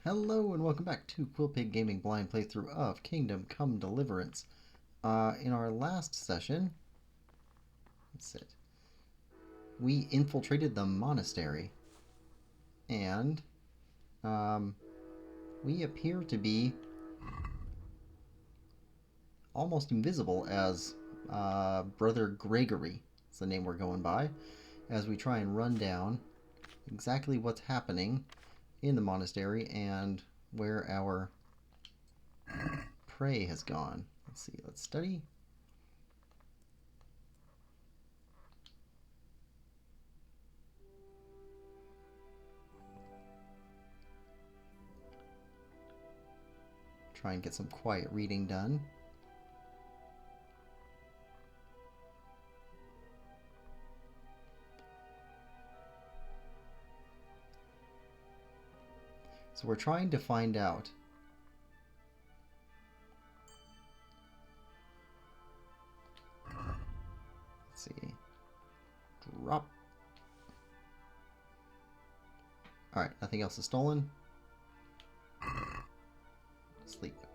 Hello and welcome back to Quillpig Gaming blind playthrough of Kingdom Come Deliverance. In our last session, we infiltrated the monastery, and we appear to be almost invisible as Brother Gregory. That's the name we're going by, as we try and run down exactly what's happening in the monastery and where our prey has gone. Let's see, let's study. Try and get some quiet reading done. So we're trying to find out let's see. Drop. Alright, nothing else is stolen. Sleep.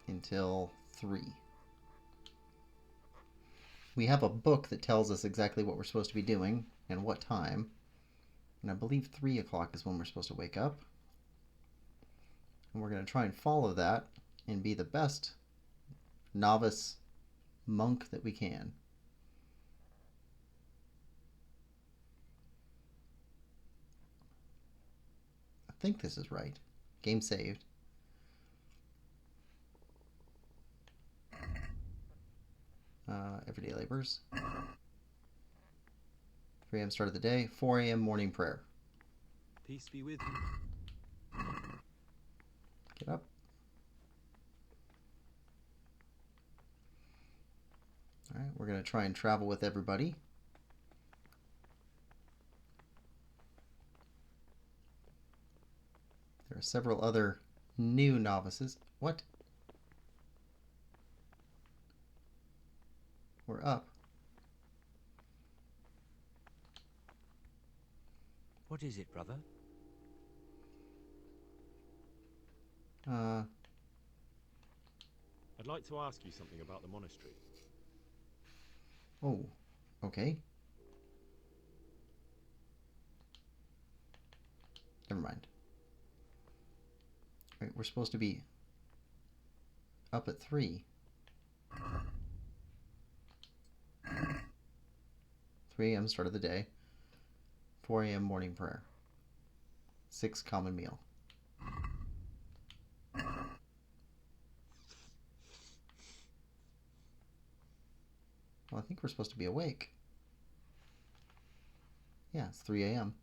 Until 3. We have a book that tells us exactly what we're supposed to be doing and what time. And I believe 3 o'clock is when we're supposed to wake up. And we're going to try and follow that and be the best novice monk that we can. I think this is right. Game saved. Everyday labors. 3 a.m. start of the day. 4 a.m. morning prayer. Peace be with you. Get up. Alright, we're going to try and travel with everybody. There are several other new novices. What? We're up. What is it, brother? I'd like to ask you something about the monastery. Oh, okay. Never mind. Right, we're supposed to be up at 3. 3 a.m. start of the day. 4 a.m. morning prayer. 6 common meal. Well, I think we're supposed to be awake. Yeah, it's 3 a.m.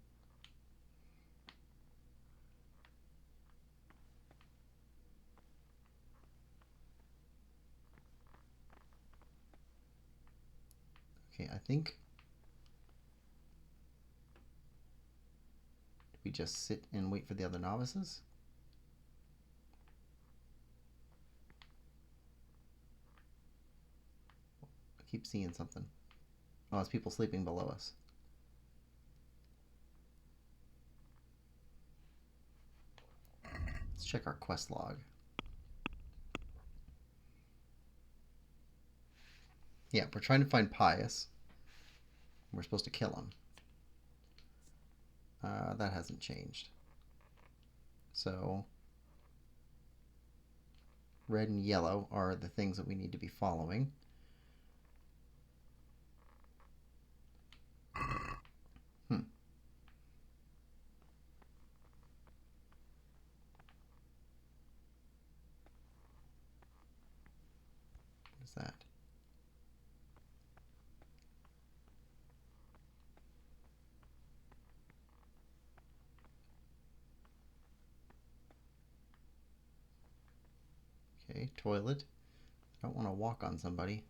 Okay, I think we just sit and wait for the other novices. I keep seeing something. Oh, it's people sleeping below us. Let's check our quest log. Yeah, we're trying to find Pius. We're supposed to kill him. That hasn't changed. So, red and yellow are the things that we need to be following. What is that? Okay, toilet. I don't want to walk on somebody.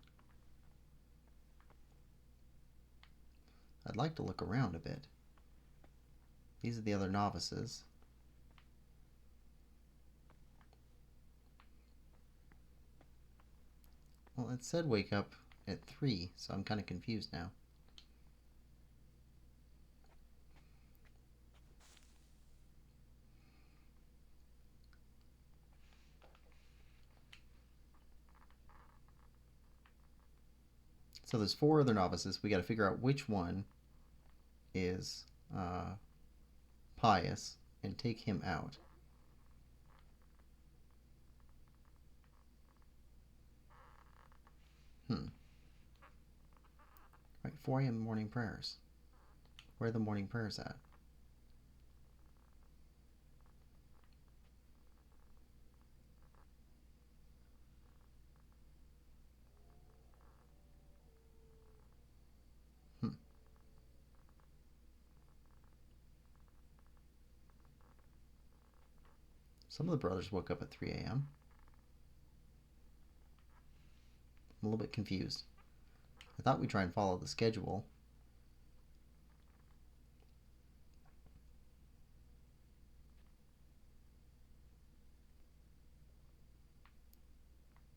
I'd like to look around a bit. These are the other novices. Well, it said wake up at 3, so I'm kind of confused now. So there's 4 other novices. We got to figure out which one is pious and take him out. Right, 4 a.m. morning prayers. Where are the morning prayers at? Some of the brothers woke up at 3 a.m. I'm a little bit confused. I thought we'd try and follow the schedule.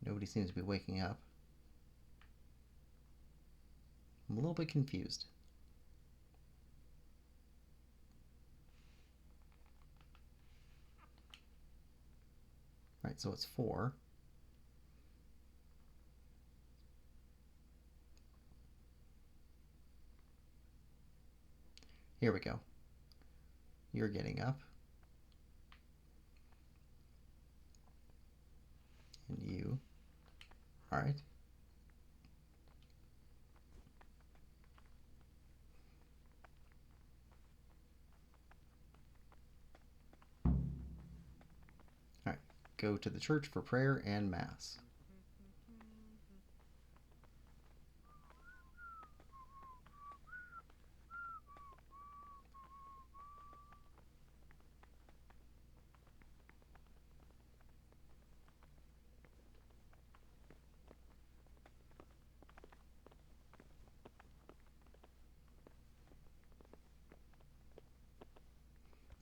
Nobody seems to be waking up. I'm a little bit confused. Right, so it's 4. Here we go. You're getting up. And you. All right. All right. Go to the church for prayer and mass.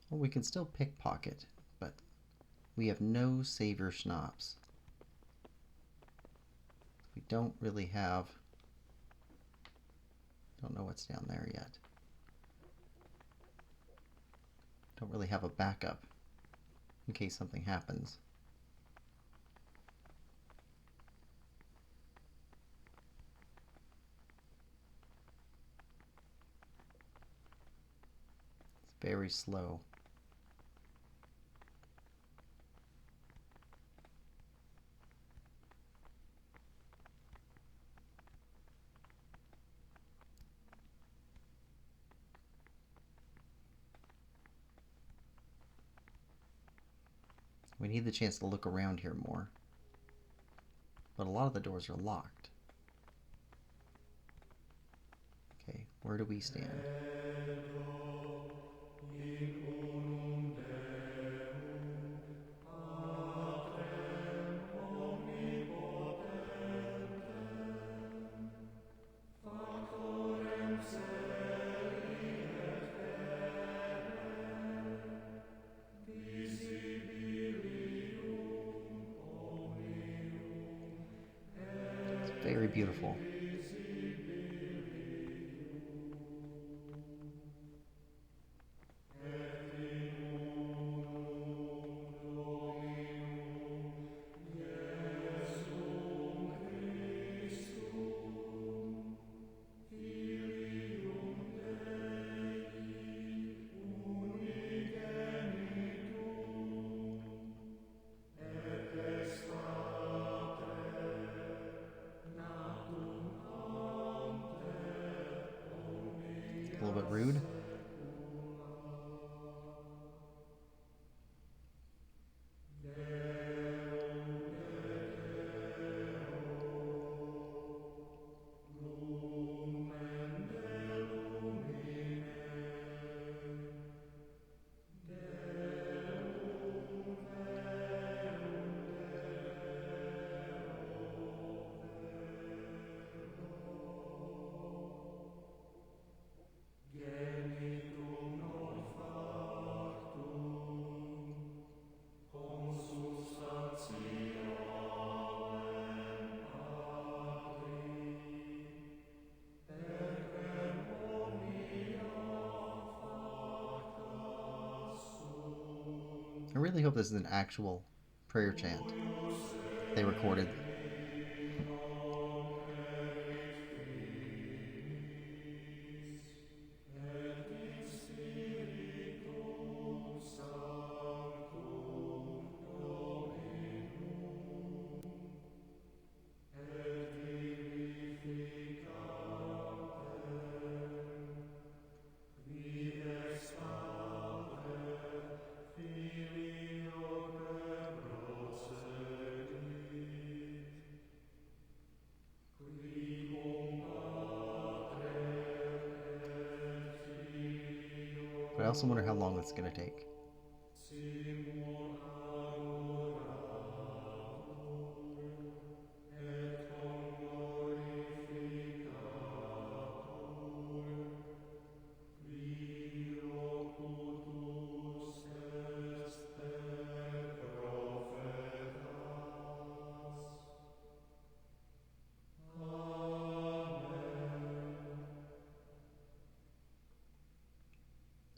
Well, we can still pickpocket, but we have no savior schnapps. We don't really have... Don't know what's down there yet. Don't really have a backup in case something happens. It's very slow. We need the chance to look around here more. But a lot of the doors are locked. Okay, where do we stand? Very beautiful. A little bit rude. I really hope this is an actual prayer chant they recorded. I also wonder how long it's going to take.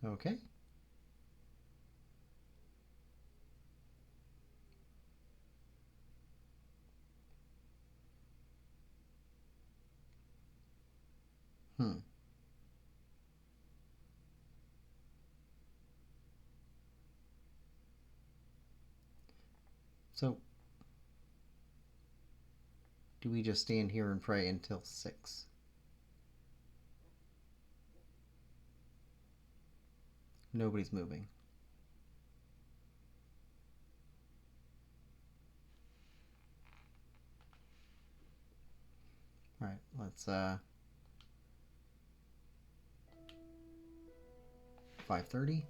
Okay. Hmm. So, do we just stand here and pray until 6? Nobody's moving. Alright, let's 5:30.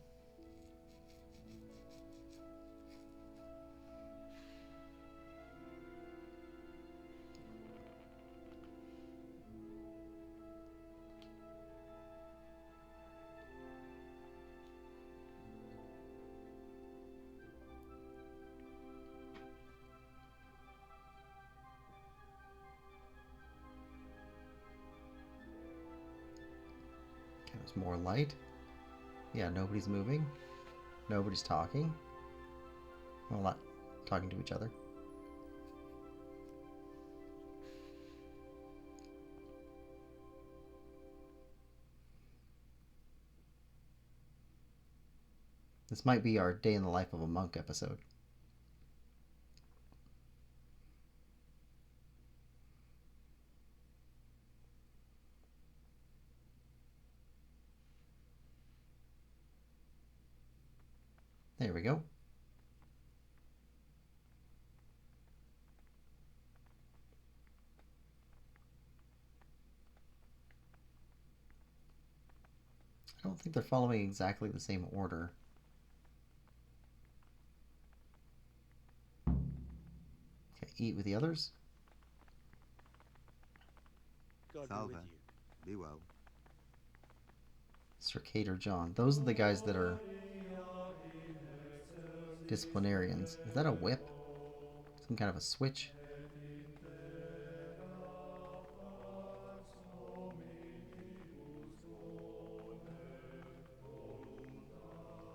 Okay, there's more light. Yeah, nobody's moving. Nobody's talking. Well, not talking to each other. This might be our day in the life of a monk episode. There we go. I don't think they're following exactly the same order. Okay, eat with the others. God Salve. be with you. Be well. Sir Kate or John. Those are the guys that are disciplinarians. Is that a whip? Some kind of a switch?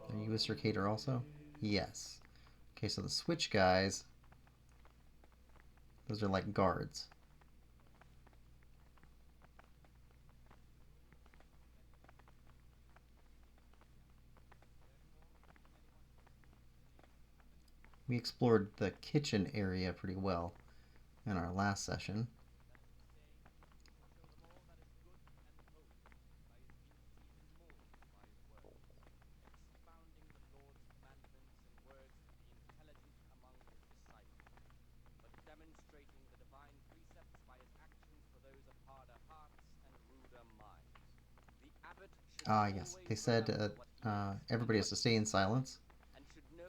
Are you a Sir Cater also? Yes. Okay, so the switch guys, those are like guards. We explored the kitchen area pretty well in our last session. Ah, yes. They said everybody has to stay in silence,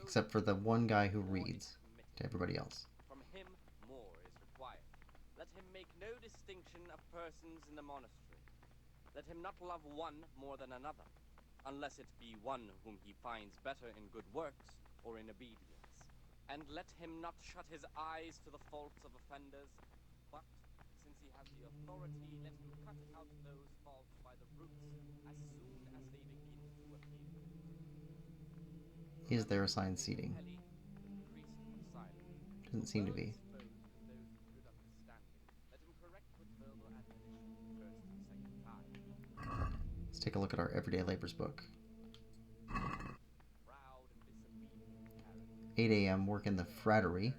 except for the one guy who reads to everybody else. From him, more is required. Let him make no distinction of persons in the monastery. Let him not love one more than another, unless it be one whom he finds better in good works or in obedience. And let him not shut his eyes to the faults of offenders, but, since he has the authority, let him cut out those faults by the roots as soon as they begin to appear. Is there assigned seating? Doesn't seem to be. Let's take a look at our Everyday Labors book. 8 a.m. work in the frattery.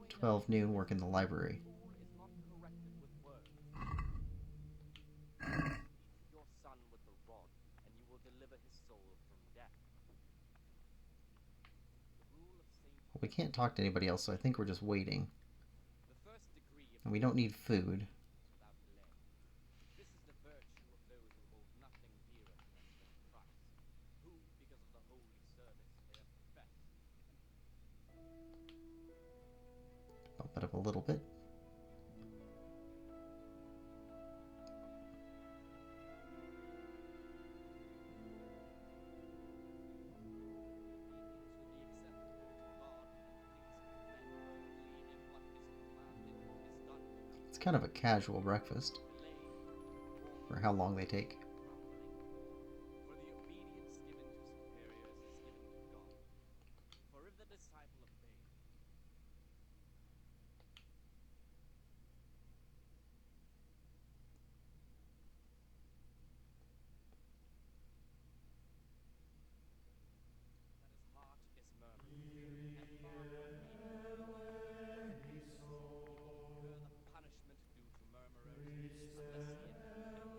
12 noon work in the library. Well, we can't talk to anybody else, so I think we're just waiting. And we don't need food. holy service they have professed. Bump it up a little bit. It's kind of a casual breakfast for how long they take. For the obedience given to superiors is given to God. For if the disciple obey, that his heart is murmuring, and far from me incur the punishment due to murmurers, unless he had satisfactory.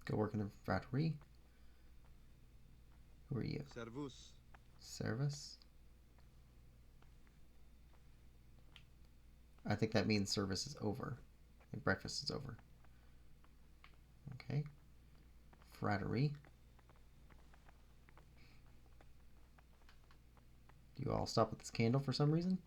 Go work in the frattery. Who are you? Servus. Service? I think that means service is over. Like breakfast is over. Okay. Frattery. Do you all stop with this candle for some reason?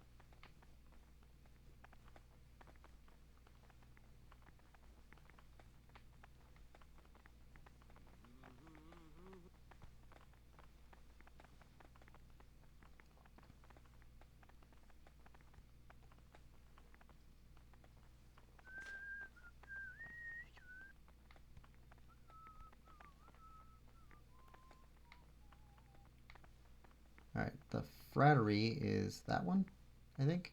Alright, the frattery is that one, I think.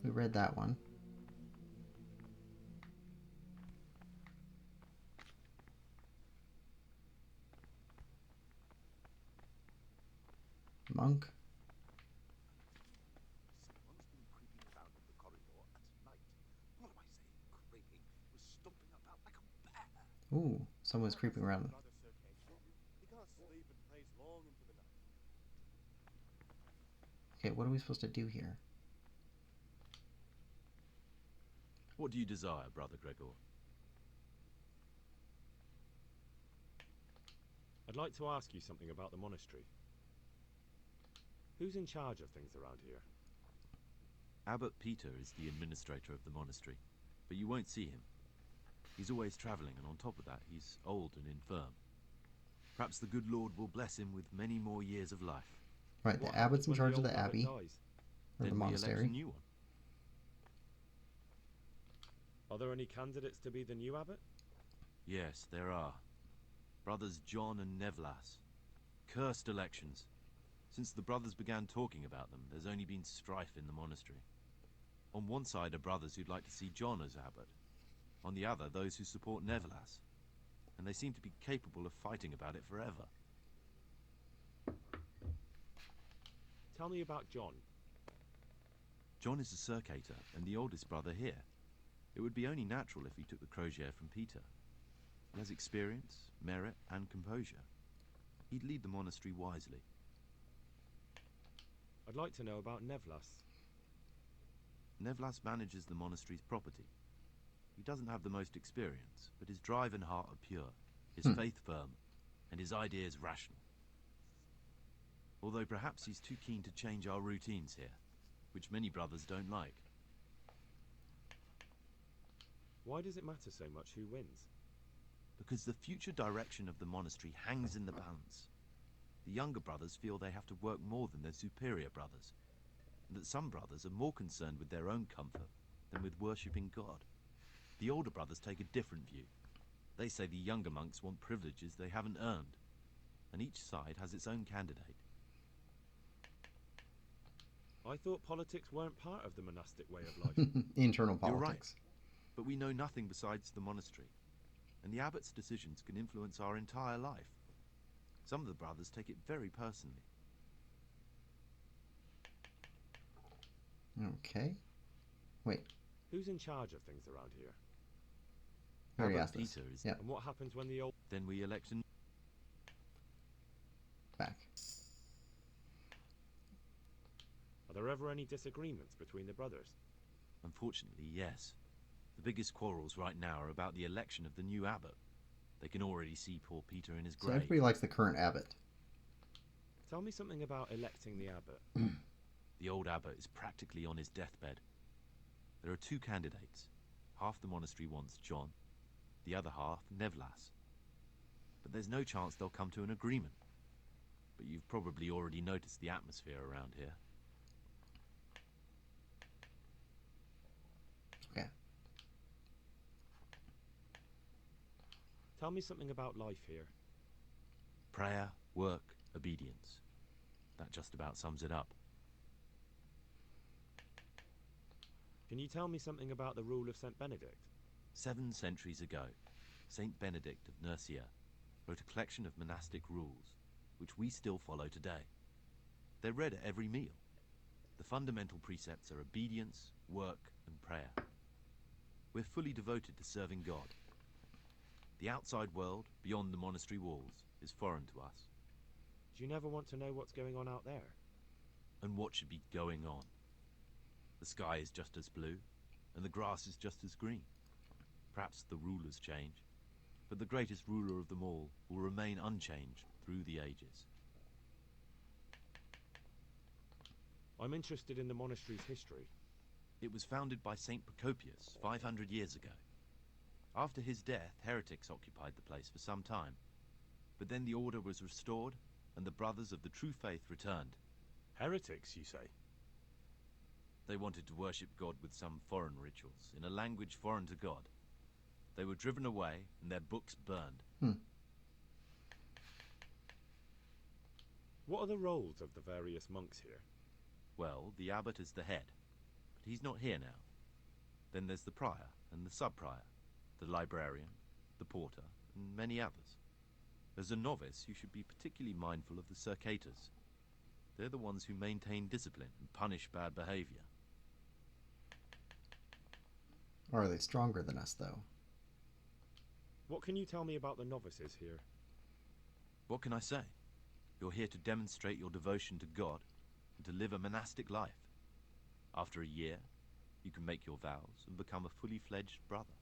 We read that one. Monk. Someone's been creeping around in the corridor at night. What am I saying? Creeping. He was stomping about like a bear. Ooh, someone's creeping around. Brother Circassian. He can't sleep and prays long into the night. Okay, what are we supposed to do here? What do you desire, Brother Gregor? I'd like to ask you something about the monastery. Who's in charge of things around here? Abbot Peter is the administrator of the monastery, but you won't see him. He's always traveling, and on top of that, he's old and infirm. Perhaps the good Lord will bless him with many more years of life. Right, What the abbot's in happens when charge of old the abbot abbey, dies? or the Then we elect a monastery. new one. Are there any candidates to be the new abbot? Yes, there are. Brothers John and Nevlas. Cursed elections. Since the brothers began talking about them, there's only been strife in the monastery. On one side are brothers who'd like to see John as abbot. On the other, those who support Nevlas. And they seem to be capable of fighting about it forever. Tell me about John. John is a Circator and the oldest brother here. It would be only natural if he took the crosier from Peter. He has experience, merit, and composure. He'd lead the monastery wisely. I'd like to know about Nevlas. Nevlas manages the monastery's property. He doesn't have the most experience, but his drive and heart are pure, his faith firm, and his ideas rational. Although perhaps he's too keen to change our routines here, which many brothers don't like. Why does it matter so much who wins? Because the future direction of the monastery hangs in the balance. The younger brothers feel they have to work more than their superior brothers, and that some brothers are more concerned with their own comfort than with worshipping God. The older brothers take a different view. They say the younger monks want privileges they haven't earned, and each side has its own candidate. I thought politics weren't part of the monastic way of life. Internal You're right. politics. But we know nothing besides the monastery, and the abbot's decisions can influence our entire life. Some of the brothers take it very personally. Okay. Wait. Who's in charge of things around here? We already Abbot asked this. Peter is. Yep. And what happens when the old... Then we elect a Back. Are there ever any disagreements between the brothers? Unfortunately, yes. The biggest quarrels right now are about the election of the new abbot. They can already see poor Peter in his So grave. everybody likes the current abbot. Tell me something about electing the abbot. The old abbot is practically on his deathbed. There are two candidates. Half the monastery wants John, the other half Nevlas. But there's no chance they'll come to an agreement. But you've probably already noticed the atmosphere around here. Okay. Tell me something about life here. Prayer, work, obedience. That just about sums it up. Can you tell me something about the rule of St. Benedict? 7 centuries ago, Saint Benedict of Nursia wrote a collection of monastic rules, which we still follow today. They're read at every meal. The fundamental precepts are obedience, work, and prayer. We're fully devoted to serving God. The outside world, beyond the monastery walls, is foreign to us. Do you never want to know what's going on out there? And what should be going on? The sky is just as blue, and the grass is just as green. Perhaps the rulers change, but the greatest ruler of them all will remain unchanged through the ages. I'm interested in the monastery's history. It was founded by Saint Procopius 500 years ago. After his death, heretics occupied the place for some time. But then the order was restored, and the brothers of the true faith returned. Heretics, you say? They wanted to worship God with some foreign rituals, in a language foreign to God. They were driven away, and their books burned. What are the roles of the various monks here? Well, the abbot is the head, but he's not here now. Then there's the prior and the sub-prior, the librarian, the porter, and many others. As a novice, you should be particularly mindful of the circators. They're the ones who maintain discipline and punish bad behavior. Or are they stronger than us, though? What can you tell me about the novices here? What can I say? You're here to demonstrate your devotion to God and to live a monastic life. After a year, you can make your vows and become a fully fledged brother.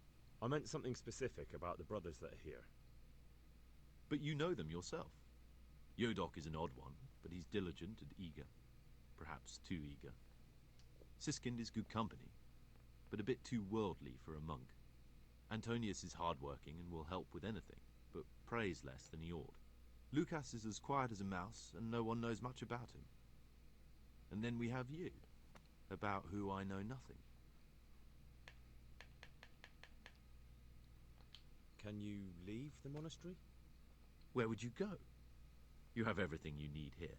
I meant something specific about the brothers that are here. But you know them yourself. Yodok is an odd one, but he's diligent and eager. Perhaps too eager. Siskind is good company, but a bit too worldly for a monk. Antonius is hard-working and will help with anything, but prays less than he ought. Lucas is as quiet as a mouse, and no one knows much about him. And then we have you, about who I know nothing. Can you leave the monastery? Where would you go? You have everything you need here.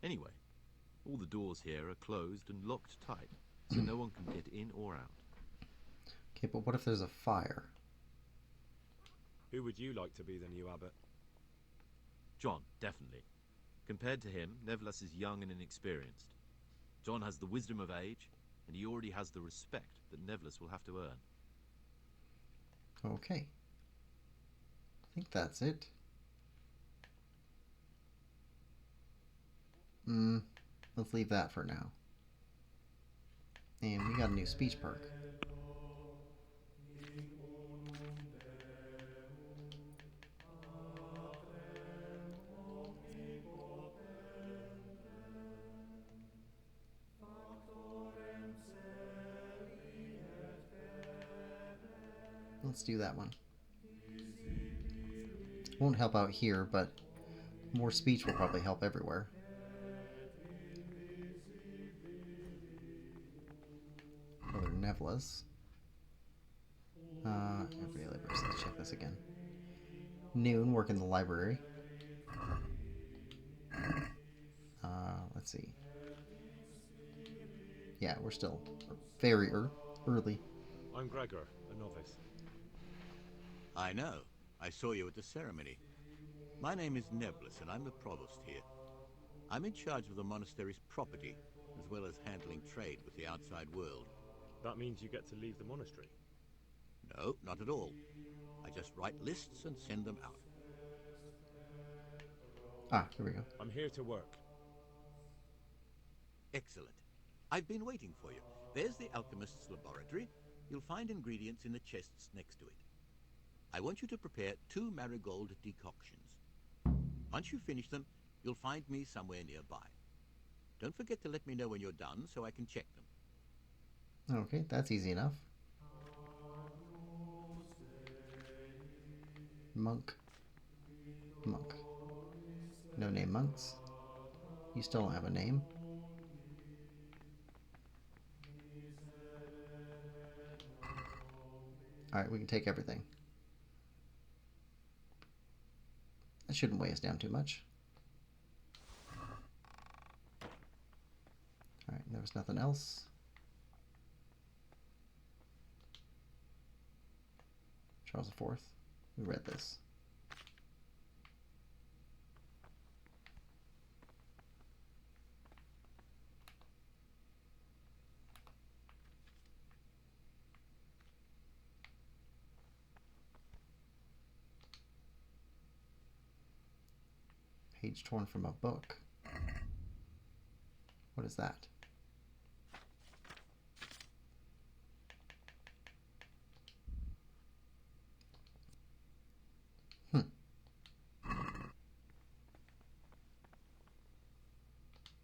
Anyway, all the doors here are closed and locked tight, so no one can get in or out. Okay, but what if there's a fire? Who would you like to be the new abbot? John, definitely. Compared to him, Nevlas is young and inexperienced. John has the wisdom of age, and he already has the respect that Nevlas will have to earn. Okay. I think that's it. Let's leave that for now. And we got a new speech perk. Let's do that one. Won't help out here, but more speech will probably help everywhere. Other Nevlas. Every other person. Let's check this again. Noon, work in the library. Let's see. Yeah, we're still very early. I'm Gregor, a novice. I know. I saw you at the ceremony. My name is Nebulus, and I'm the provost here. I'm in charge of the monastery's property, as well as handling trade with the outside world. That means you get to leave the monastery. No, not at all. I just write lists and send them out. Ah, here we go. I'm here to work. Excellent. I've been waiting for you. There's the alchemist's laboratory. You'll find ingredients in the chests next to it. I want you to prepare 2 marigold decoctions. Once you finish them, you'll find me somewhere nearby. Don't forget to let me know when you're done so I can check them. Okay, that's easy enough. Monk. Monk. No name monks. You still don't have a name. Alright, we can take everything. That shouldn't weigh us down too much. Alright, there was nothing else. Charles IV. We read this. Page torn from a book. What is that?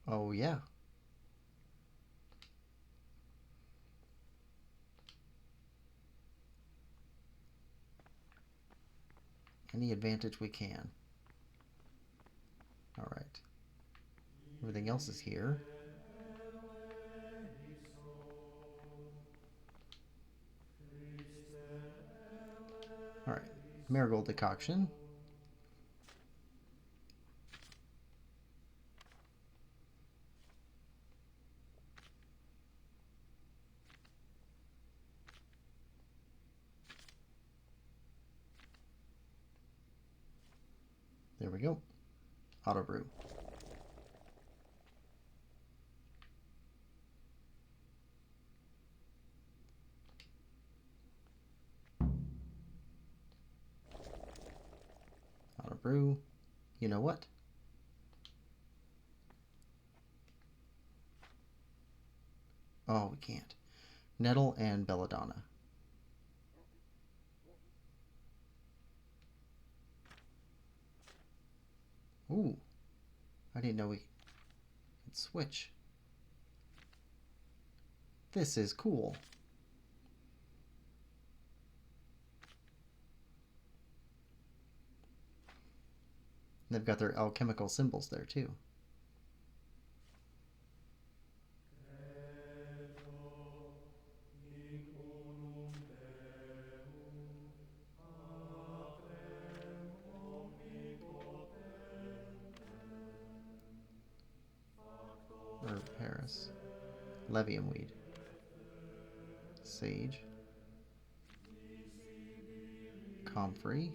Oh, yeah. Any advantage we can. All right. Everything else is here. All right. Marigold decoction. There we go. Auto brew. Auto brew. You know what? Oh, we can't. Nettle and belladonna. Ooh. I didn't know we could switch. This is cool. They've got their alchemical symbols there too. Or Paris. Levium weed. Sage. Comfrey.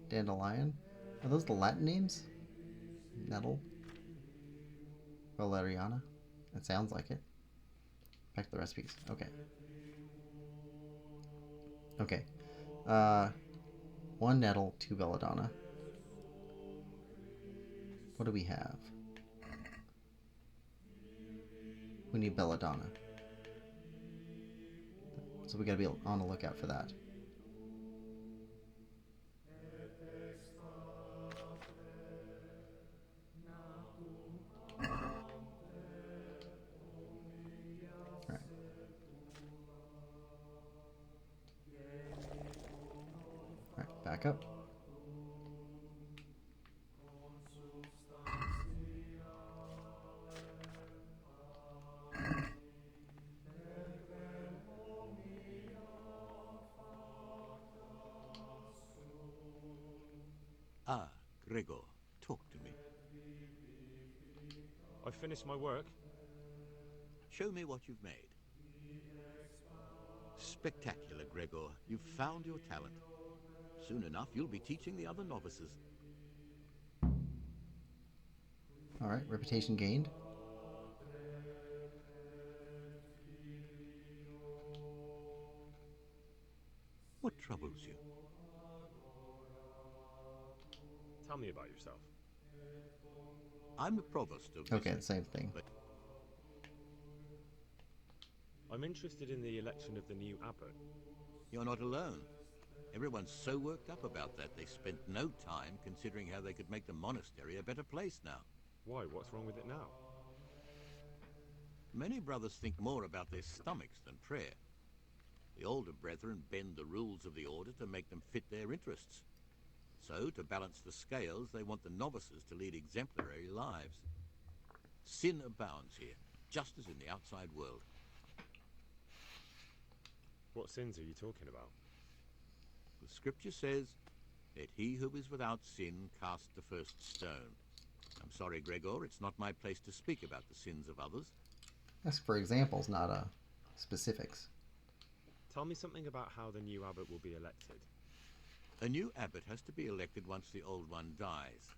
Dandelion. Are those the Latin names? Nettle. Valeriana. It sounds like it. Back to the recipes. Okay. Okay. 1 nettle, 2 belladonna. What do we have? We need belladonna. So we gotta be on the lookout for that. Alright. Alright, back up. Ah, Gregor, talk to me. I've finished my work. Show me what you've made. Spectacular, Gregor. You've found your talent. Soon enough, you'll be teaching the other novices. Alright, reputation gained. What troubles you? Tell me about yourself. I'm the provost of Okay, this... the same thing. I'm interested in the election of the new abbot. You're not alone. Everyone's so worked up about that, they spent no time considering how they could make the monastery a better place now. Why? What's wrong with it now? Many brothers think more about their stomachs than prayer. The older brethren bend the rules of the order to make them fit their interests. So, to balance the scales, they want the novices to lead exemplary lives. Sin abounds here, just as in the outside world. What sins are you talking about? The scripture says, "Let he who is without sin cast the first stone." I'm sorry, Gregor, it's not my place to speak about the sins of others. Ask for examples, not specifics. Tell me something about how the new abbot will be elected. A new abbot has to be elected once the old one dies.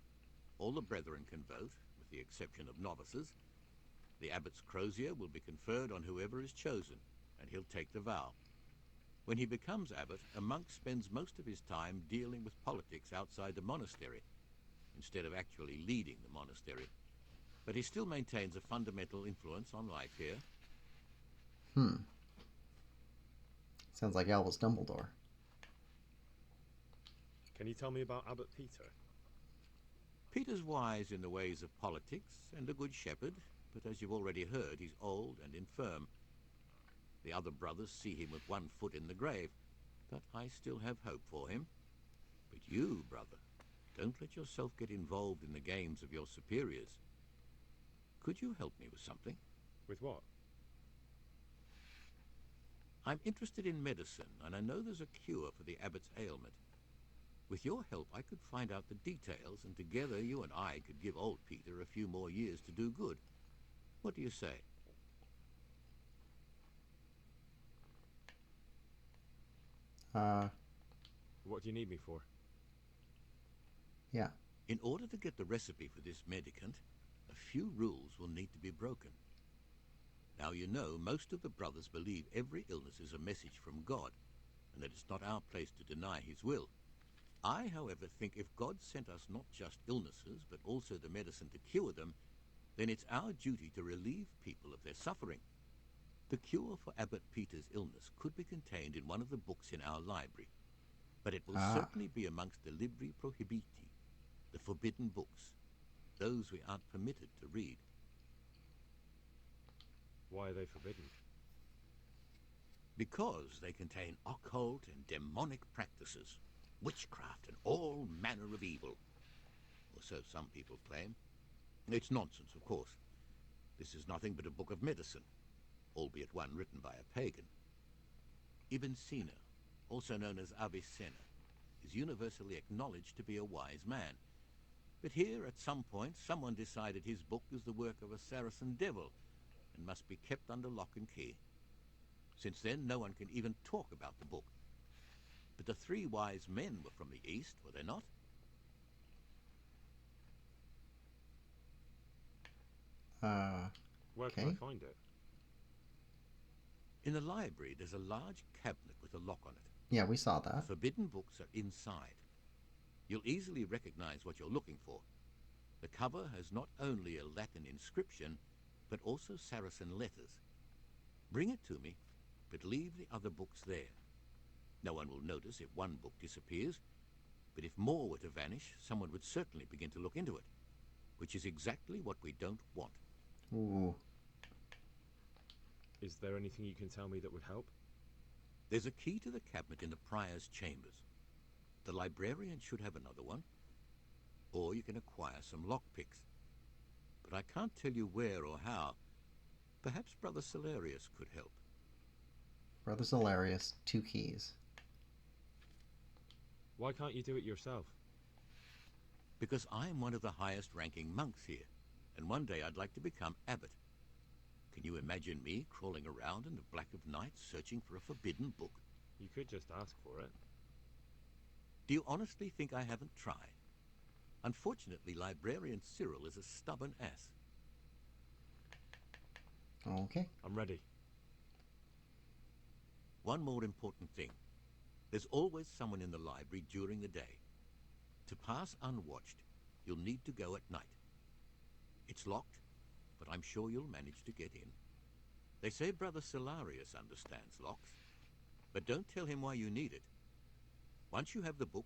All the brethren can vote, with the exception of novices. The abbot's crozier will be conferred on whoever is chosen, and he'll take the vow. When he becomes abbot, a monk spends most of his time dealing with politics outside the monastery, instead of actually leading the monastery. But he still maintains a fundamental influence on life here. Sounds like Albus Dumbledore. Can you tell me about Abbot Peter? Peter's wise in the ways of politics and a good shepherd, but as you've already heard, he's old and infirm. The other brothers see him with one foot in the grave, but I still have hope for him. But you, brother, don't let yourself get involved in the games of your superiors. Could you help me with something? With what? I'm interested in medicine, and I know there's a cure for the abbot's ailment. With your help, I could find out the details, and together you and I could give old Peter a few more years to do good. What do you say? What do you need me for? Yeah. In order to get the recipe for this medicament, a few rules will need to be broken. Now you know, most of the brothers believe every illness is a message from God, and that it's not our place to deny his will. I, however, think if God sent us not just illnesses, but also the medicine to cure them, then it's our duty to relieve people of their suffering. The cure for Abbot Peter's illness could be contained in one of the books in our library, but it will certainly be amongst the Libri Prohibiti, the forbidden books, those we aren't permitted to read. Why are they forbidden? Because they contain occult and demonic practices, witchcraft and all manner of evil. Or so some people claim. It's nonsense, of course. This is nothing but a book of medicine, albeit one written by a pagan. Ibn Sina, also known as Avicenna, is universally acknowledged to be a wise man. But here, at some point, someone decided his book is the work of a Saracen devil and must be kept under lock and key. Since then, no one can even talk about the book. But the three wise men were from the East, were they not? Where can I find it? In the library, there's a large cabinet with a lock on it. Yeah, we saw The that. forbidden books are inside. You'll easily recognize what you're looking for. The cover has not only a Latin inscription, but also Saracen letters. Bring it to me, but leave the other books there. No one will notice if one book disappears, but if more were to vanish, someone would certainly begin to look into it, which is exactly what we don't want. Ooh. Is there anything you can tell me that would help? There's a key to the cabinet in the prior's chambers. The librarian should have another one, or you can acquire some lockpicks. But I can't tell you where or how. Perhaps Brother Celerius could help. Brother Hilarious, 2 keys. Why can't you do it yourself? Because I'm one of the highest-ranking monks here, and one day I'd like to become abbot. Can you imagine me crawling around in the black of night searching for a forbidden book? You could just ask for it. Do you honestly think I haven't tried? Unfortunately, Librarian Cyril is a stubborn ass. Okay. I'm ready. One more important thing. There's always someone in the library during the day. To pass unwatched, you'll need to go at night. It's locked, but I'm sure you'll manage to get in. They say Brother Solarius understands locks, but don't tell him why you need it. Once you have the book,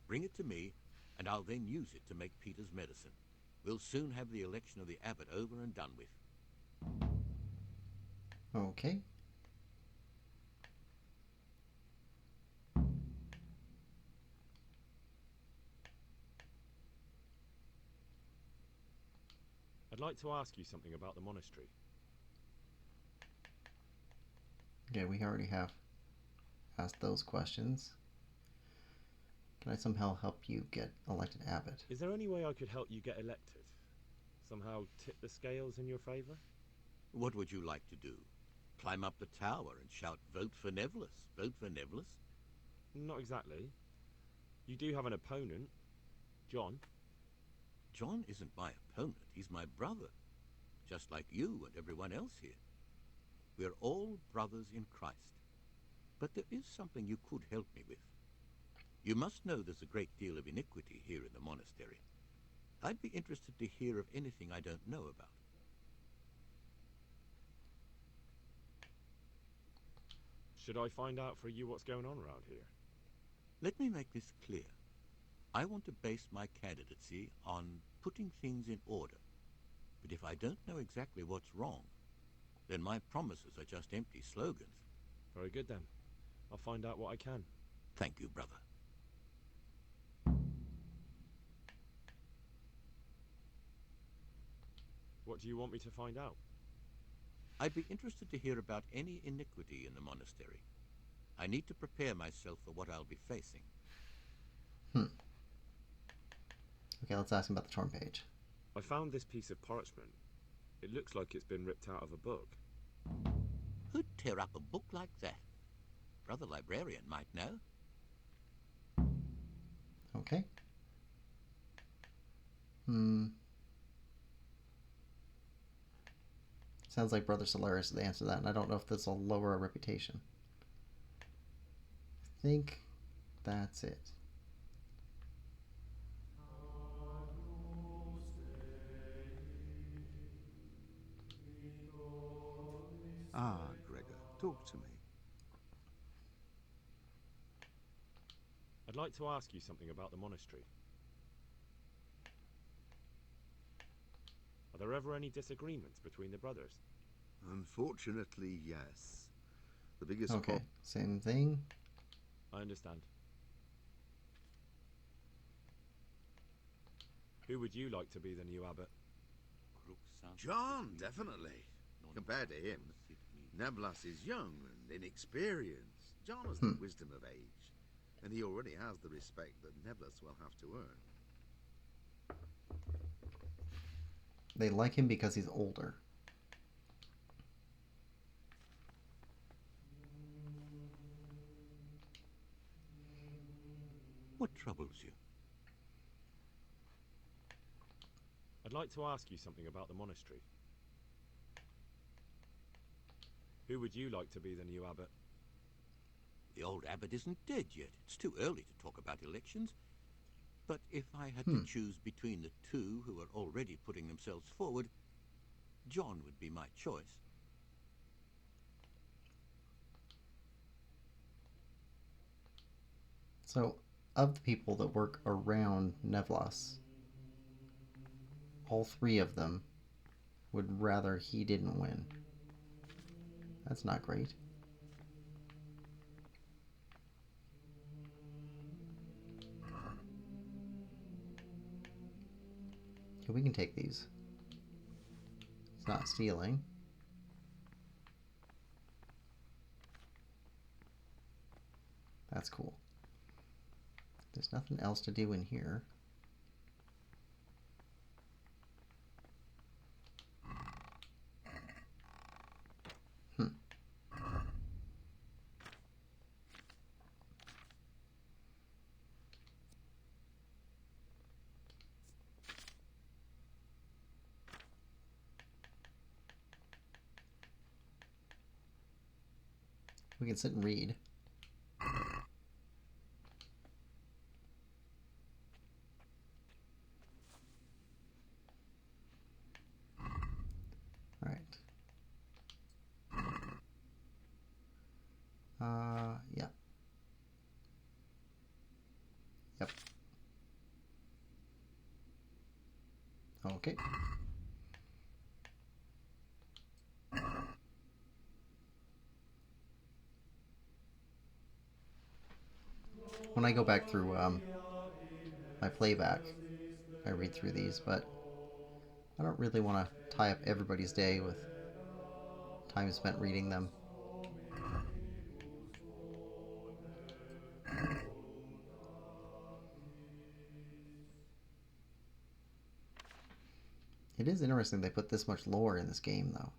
bring it to me, and I'll then use it to make Peter's medicine. We'll soon have the election of the abbot over and done with. Okay. I'd like to ask you something about the monastery. Yeah, we already have asked those questions. Can I somehow help you get elected abbot? Is there any way I could help you get elected? Somehow tip the scales in your favour? What would you like to do? Climb up the tower and shout, "Vote for Nevlus, vote for Nevlus"? Not exactly. You do have an opponent, John. John isn't my opponent, he's my brother. Just like you and everyone else here. We're all brothers in Christ. But there is something you could help me with. You must know there's a great deal of iniquity here in the monastery. I'd be interested to hear of anything I don't know about. Should I find out for you what's going on around here? Let me make this clear. I want to base my candidacy on putting things in order. But if I don't know exactly what's wrong, then my promises are just empty slogans. Very good then. I'll find out what I can. Thank you, brother. What do you want me to find out? I'd be interested to hear about any iniquity in the monastery. I need to prepare myself for what I'll be facing. Okay, let's ask him about the torn page. I found this piece of parchment. It looks like it's been ripped out of a book. Who'd tear up a book like that? Brother Librarian might know. Okay. Sounds like Brother Solarius is the answer to that, and I don't know if this will lower our reputation. I think that's it. Ah, Gregor, talk to me. I'd like to ask you something about the monastery. Are there ever any disagreements between the brothers? Unfortunately, yes. The biggest Okay, same thing. I understand. Who would you like to be the new abbot? John, definitely. Compared to him, Neblas is young and inexperienced. John has the wisdom of age, and he already has the respect that Neblas will have to earn. They like him because he's older. What troubles you? I'd like to ask you something about the monastery. Who would you like to be the new abbot? The old abbot isn't dead yet. It's too early to talk about elections. But if I had to choose between the two who are already putting themselves forward, John would be my choice. So, of the people that work around Nevlas, all three of them would rather he didn't win. That's not great. Okay, we can take these. It's not stealing. That's cool. There's nothing else to do in here. we can sit and read. Alright. Yeah. Yep. Okay. When I go back through my playback, I read through these, but I don't really want to tie up everybody's day with time spent reading them. It is interesting they put this much lore in this game, though.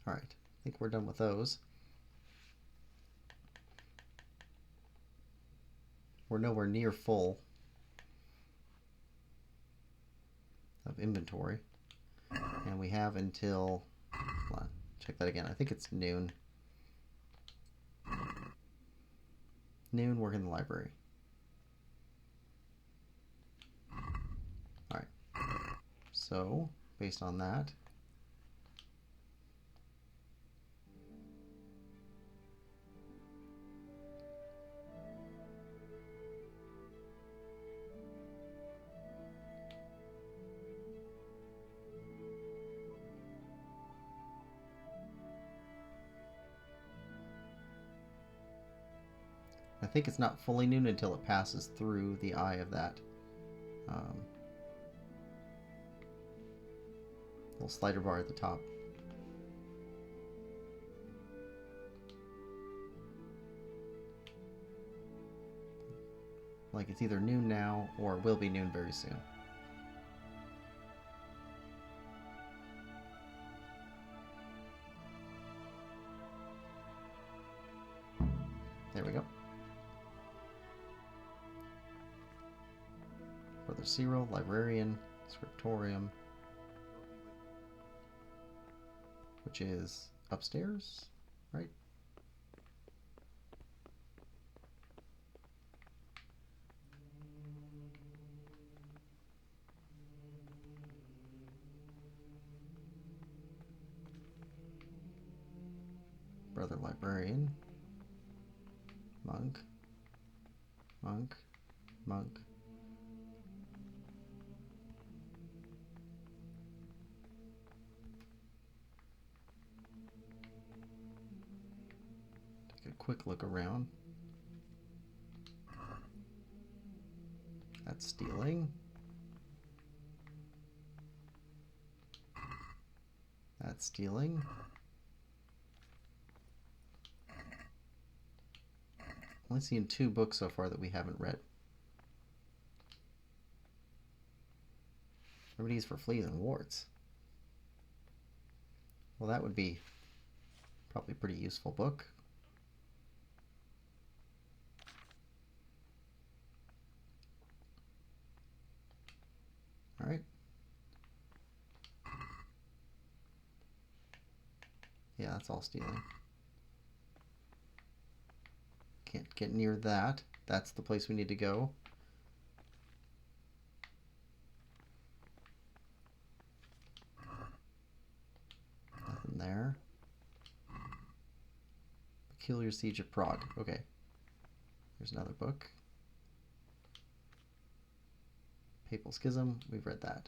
Alright, I think we're done with those. We're nowhere near full of inventory. And we have until... Hold on, check that again. I think it's noon. Noon, work in the library. Alright. So, based on that... I think it's not fully noon until it passes through the eye of that little slider bar at the top. Like it's either noon now or will be noon very soon. There we go. Brother Cyril, Librarian, Scriptorium, which is upstairs, right? Brother Librarian, Monk, Monk, Monk. Take a quick look around. That's stealing. That's stealing. Only seen 2 books so far that we haven't read. Remedies for fleas and warts. Well, that would be probably a pretty useful book. All right. Yeah, that's all stealing. Can't get near that. That's the place we need to go. Nothing there. Peculiar Siege of Prague. Okay. There's another book. Papal Schism. We've read that.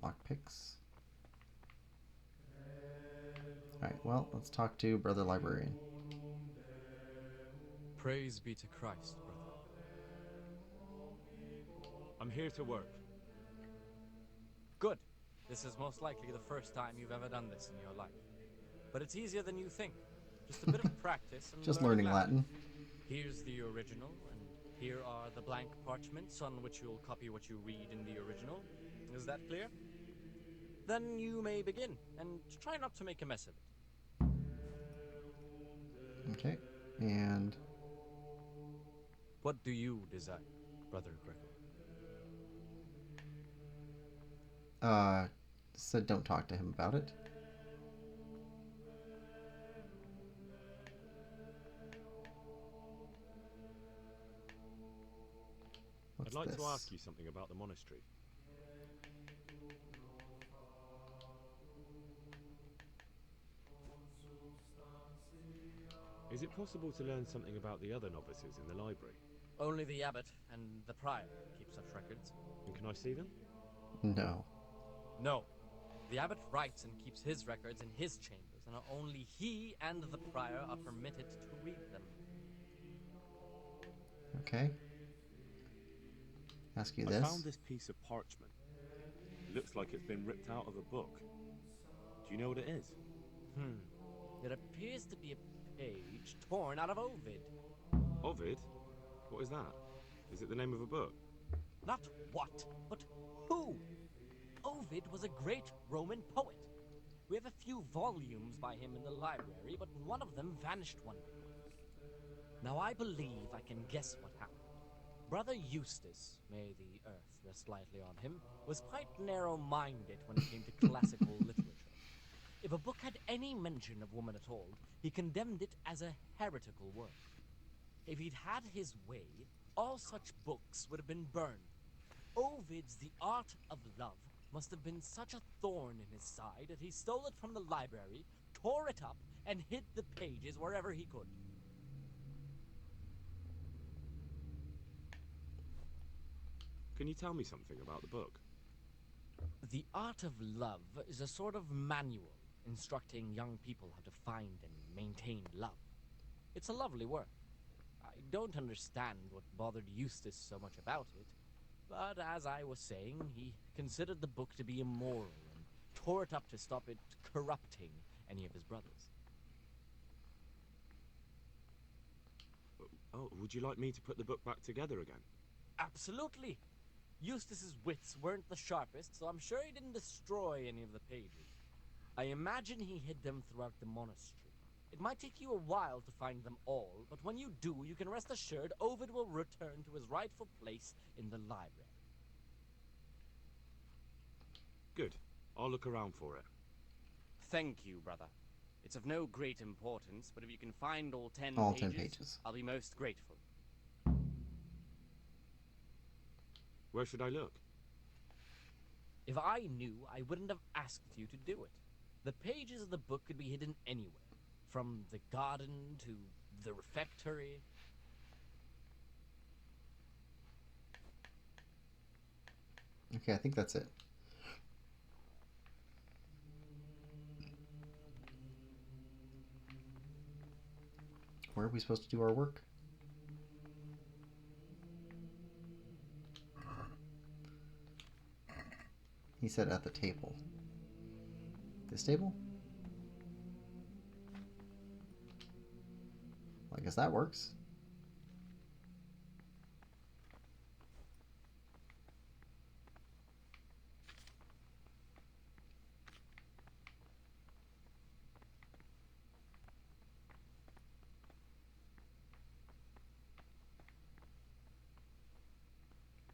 Lockpicks. Alright, well, let's talk to Brother Librarian. Praise be to Christ, brother. I'm here to work. Good. This is most likely the first time you've ever done this in your life. But it's easier than you think. Just a bit of practice and Just learning Latin. Here's the original, and here are the blank parchments on which you'll copy what you read in the original. Is that clear? Then you may begin, and try not to make a mess of it. Okay, and... What do you desire, Brother Gregor? said don't talk to him about it. What's I'd like this? to ask you something about the monastery. Is it possible to learn something about the other novices in the library? Only the abbot and the prior keep such records. And can I see them? No. No. The abbot writes and keeps his records in his chambers, and only he and the prior are permitted to read them. Okay. Ask you I this. found this piece of parchment. It looks like it's been ripped out of a book. Do you know what it is? It appears to be a page torn out of Ovid. Ovid? What is that? Is it the name of a book? Not what, but who? Ovid was a great Roman poet. We have a few volumes by him in the library, but one of them vanished one day. Now I believe I can guess what happened. Brother Eustace, may the earth rest lightly on him, was quite narrow-minded when it came to classical literature. If a book had any mention of woman at all, he condemned it as a heretical work. If he'd had his way, all such books would have been burned. Ovid's The Art of Love must have been such a thorn in his side that he stole it from the library, tore it up, and hid the pages wherever he could. Can you tell me something about the book? The Art of Love is a sort of manual instructing young people how to find and maintain love. It's a lovely work. I don't understand what bothered Eustace so much about it, but as I was saying, he considered the book to be immoral and tore it up to stop it corrupting any of his brothers. Oh, would you like me to put the book back together again? Absolutely! Eustace's wits weren't the sharpest, so I'm sure he didn't destroy any of the pages. I imagine he hid them throughout the monastery. It might take you a while to find them all, but when you do, you can rest assured Ovid will return to his rightful place in the library. Good. I'll look around for it. Thank you, brother. It's of no great importance, but if you can find all 10 All pages, 10 pages. I'll be most grateful. Where should I look? If I knew, I wouldn't have asked you to do it. The pages of the book could be hidden anywhere, from the garden to the refectory. Okay, I think that's it. Where are we supposed to do our work? He said at the table. This table? Well, I guess that works.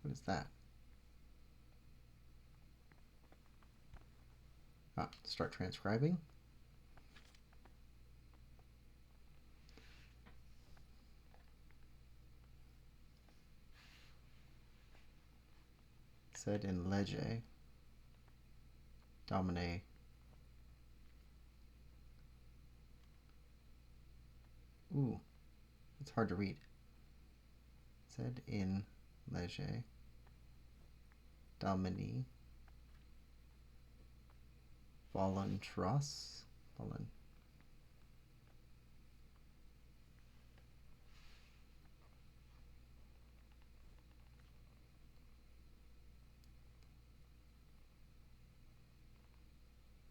What is that? Ah, start transcribing. Said in Lege. Domine. Ooh, it's hard to read. Said in Lege. Domini. Voluntras.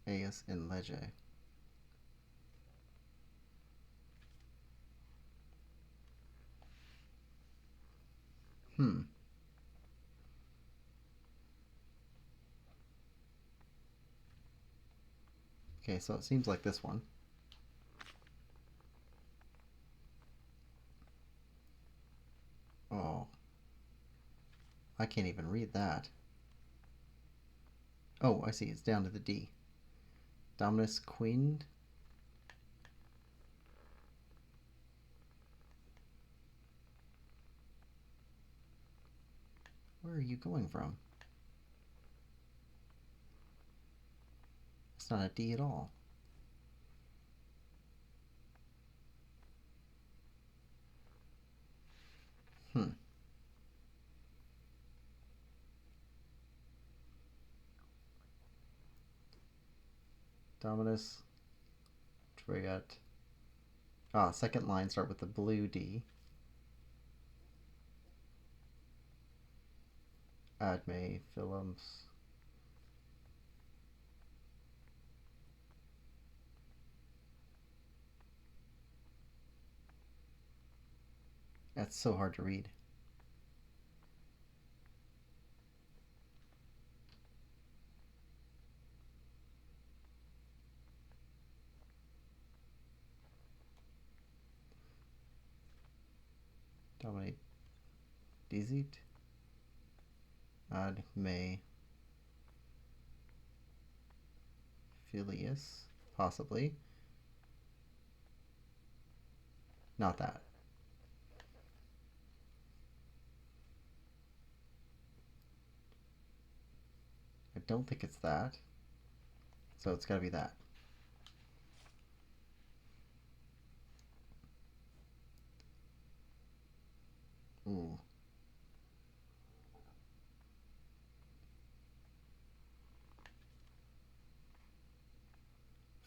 Eus in Lege. Okay, so it seems like this one. Oh. I can't even read that. Oh, I see. It's down to the D. Dominus Queen. Where are you going from? It's not a D at all. Dominus. We got second line start with the blue D. Adme, Phillips. That's so hard to read. Dominate. Dizit. Adme. Phileas. Possibly. Not that. I don't think it's that. So it's gotta be that. Ooh.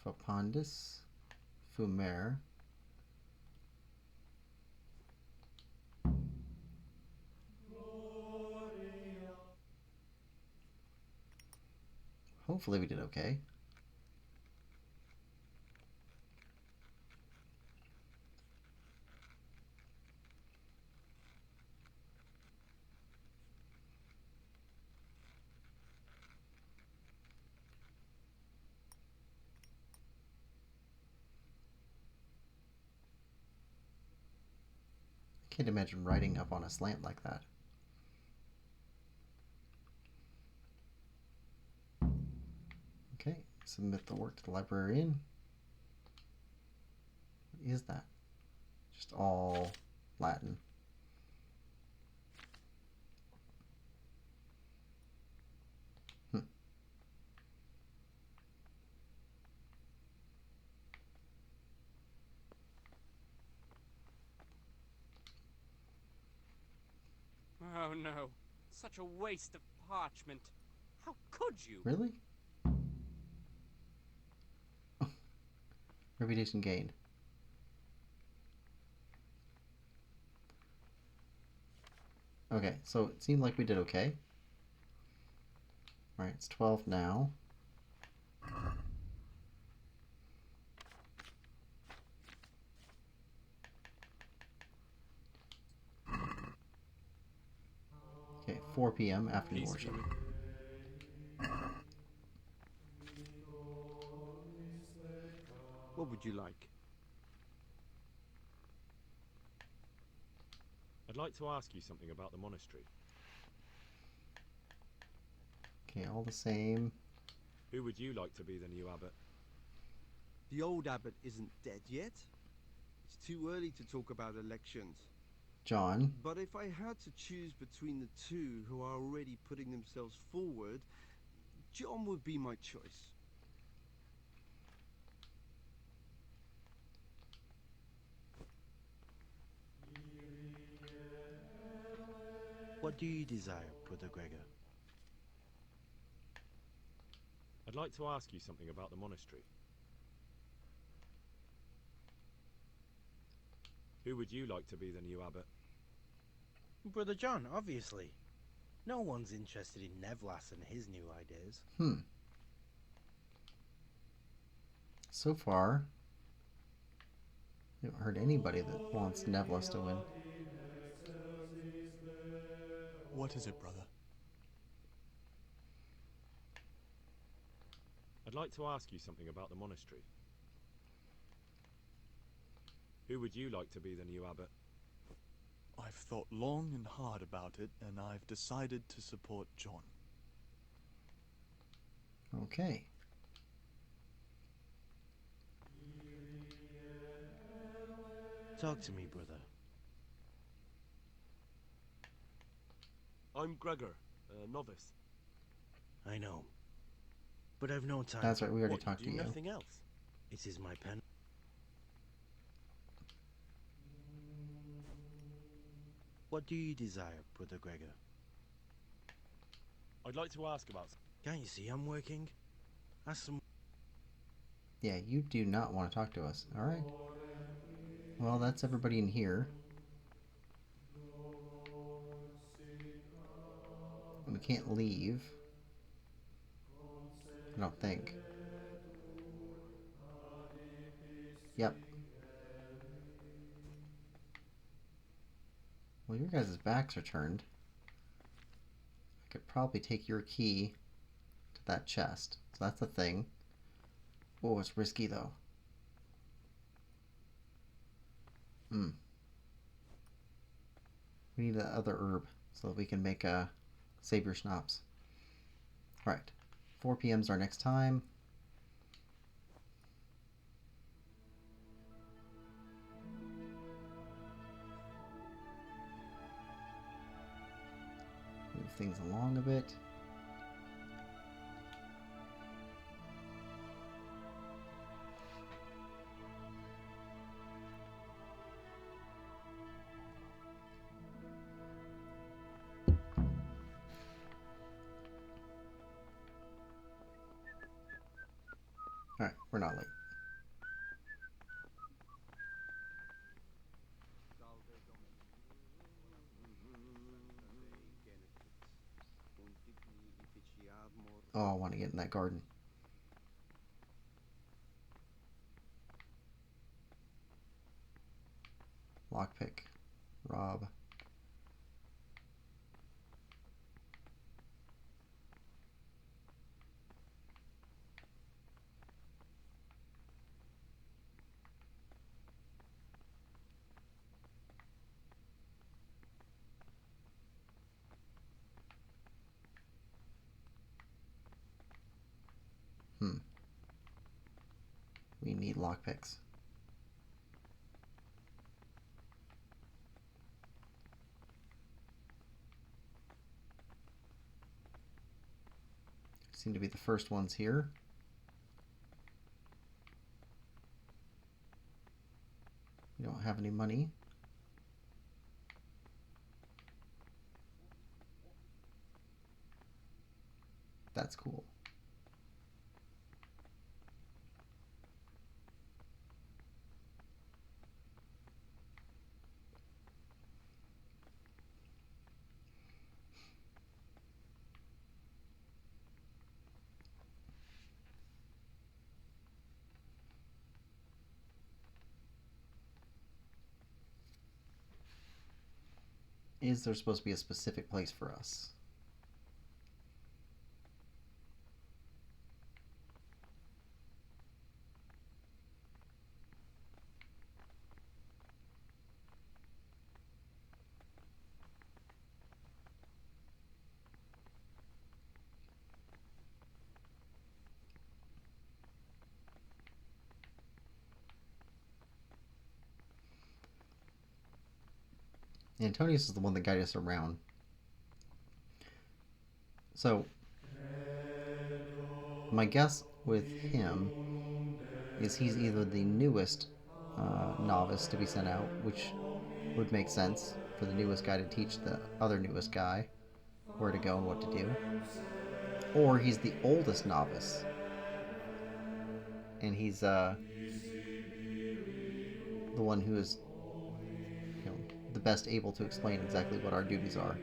Fapondus. Fumer. Hopefully we did okay. Can't imagine writing up on a slant like that. Okay, submit the work to the librarian. What is that? Just all Latin. Oh no, such a waste of parchment. How could you? Really? Reputation gained. Okay, so it seemed like we did okay. Alright, it's 12 now. Okay, 4 p.m. afternoon Peace worship. be with What would you like? I'd like to ask you something about the monastery. Okay, all the same. Who would you like to be the new abbot? The old abbot isn't dead yet. It's too early to talk about elections. John. But if I had to choose between the two who are already putting themselves forward, John would be my choice. What do you desire, Brother Gregor? I'd like to ask you something about the monastery. Who would you like to be the new abbot? Brother John, obviously. No one's interested in Nevlas and his new ideas. So far, I haven't heard anybody that wants Nevlas to win. What is it, brother? I'd like to ask you something about the monastery. Who would you like to be the new abbot? I've thought long and hard about it, and I've decided to support John. Okay. Talk to me, brother. I'm Gregor, a novice. I know. But I've no time. That's right, we already What, talked to you do you. nothing else? It is my pen. What do you desire, Brother Gregor? I'd like to ask about... Can't you see I'm working? Ask some... Yeah, you do not want to talk to us. Alright. Well, that's everybody in here. And we can't leave. I don't think. Yep. Well, your guys' backs are turned. I could probably take your key to that chest. So that's the thing. Oh, it's risky though. We need that other herb so that we can make a savior schnapps. Alright. 4 p.m. is our next time. Move things along a bit. Alright, we're not late. Oh, I want to get in that garden. Lockpick. Rob. We need lockpicks. Seem to be the first ones here. We don't have any money. That's cool. Is there supposed to be a specific place for us? Antonius is the one that guided us around. So, my guess with him is he's either the newest novice to be sent out, which would make sense for the newest guy to teach the other newest guy where to go and what to do, or he's the oldest novice and he's the one who is, you know, the best able to explain exactly what our duties are.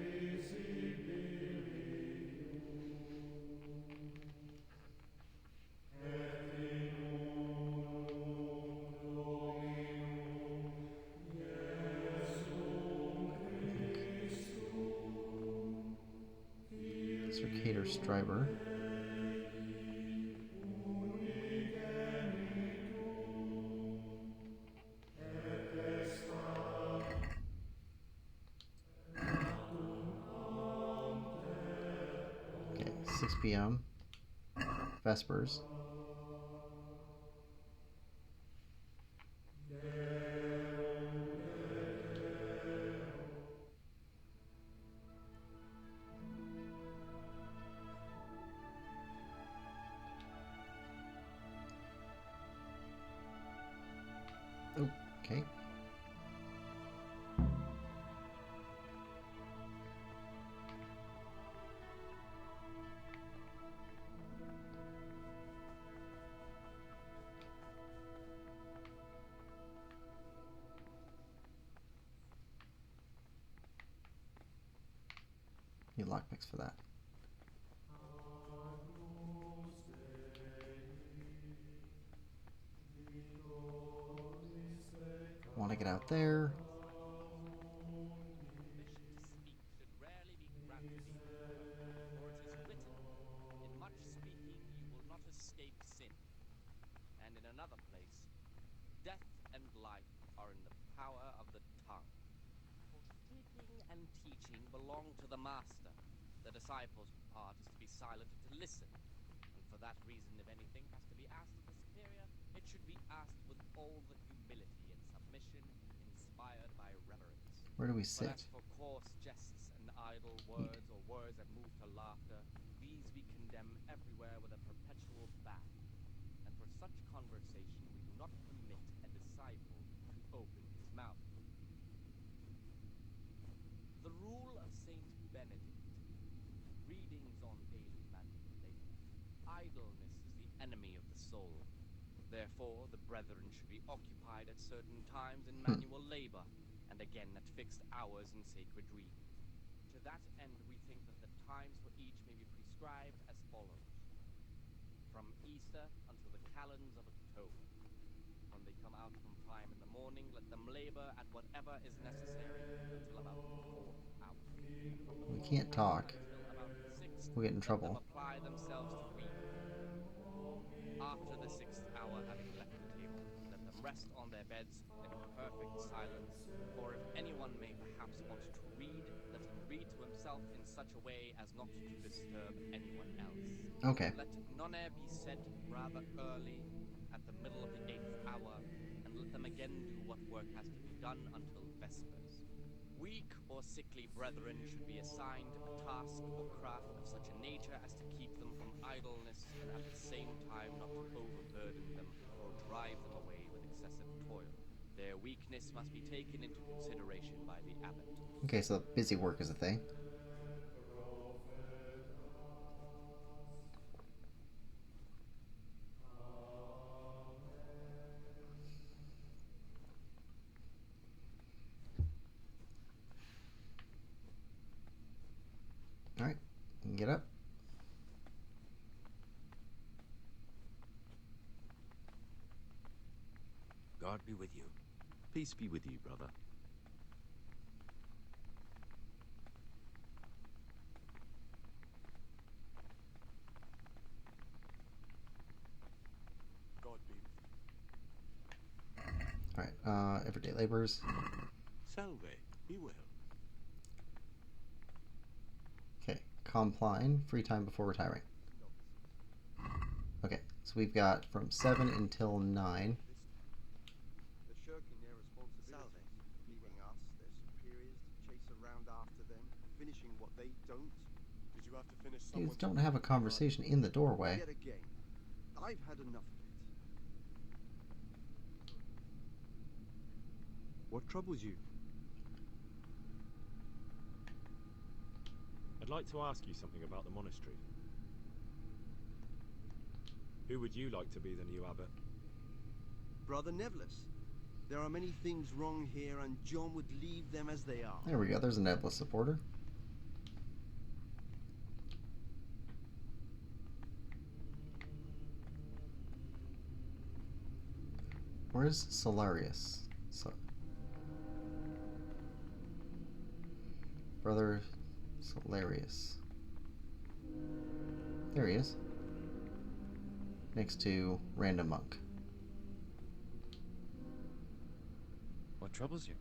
Circator Striber. Okay, 6 p.m. Vespers. Okay. Need lockpicks for that. Want to get out there. Permission to speak should rarely be granted in word, for it is written, in much speaking you will not escape sin. And in another place, death and life are in the power of the tongue. For speaking and teaching belong to the master. The disciple's part is to be silent and to listen. And for that reason, if anything has to be asked of the superior, it should be asked with all the humility and submission inspired by reverence. Where do we But sit? as for coarse jests and idle words, or words that move to laughter, these we condemn everywhere with a perpetual ban. And for such conversation we do not permit a disciple to open his mouth. The rule of Saint Benedict, readings on daily manual labor. Idleness is the enemy of the soul. Therefore, the brethren should be occupied at certain times in manual labor, and again at fixed hours in sacred reading. To that end, we think that the times for each may be prescribed as follows. From Easter until the calends of October. When they come out from prime in the morning, let them labor at whatever is necessary until about the 4th hour. We can't talk. Until about the 6th, We'll get in let them trouble. apply themselves to reading. After the 6th hour having left the table, let them rest on their beds in perfect silence, or if anyone may perhaps want to read, let him read to himself in such a way as not to disturb anyone else. Okay. Let none be said rather early, at the middle of the 8th hour, and let them again do what work has to be done until vespers. Weak or sickly brethren should be assigned a task or craft of such a nature as to keep them from idleness, and at the same time not to overburden them or drive them away with excessive toil. Their weakness must be taken into consideration by the abbot. Okay, so busy work is a thing. Alright, we can get up. God be with you. Peace be with you, brother. God be with you. Alright, everyday labors. Salve, be well. Okay, compline, free time before retiring. Okay, so we've got from 7 until 9. They're shirking their responsibilities, leaving us, their superiors, to chase around after them, finishing what they don't. Did you have to finish Dudes, someone's don't have a conversation in the doorway. Yet again, I've had enough of it. What troubles you? I'd like to ask you something about the monastery. Who would you like to be the new abbot? Brother Nevlis. There are many things wrong here, and John would leave them as they are. There we go, there's a Nebula supporter. Where's Solarius? Brother Solarius. There he is. Next to Random Monk. What troubles you?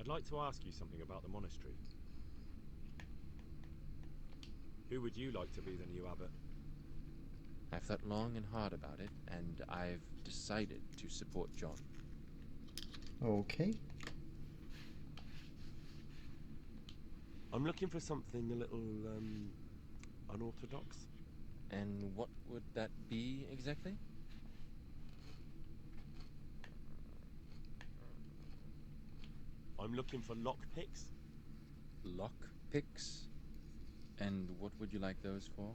I'd like to ask you something about the monastery. Who would you like to be the new abbot? I've thought long and hard about it, and I've decided to support John. Okay. I'm looking for something a little, unorthodox. And what would that be exactly? I'm looking for lockpicks. Lockpicks? And what would you like those for?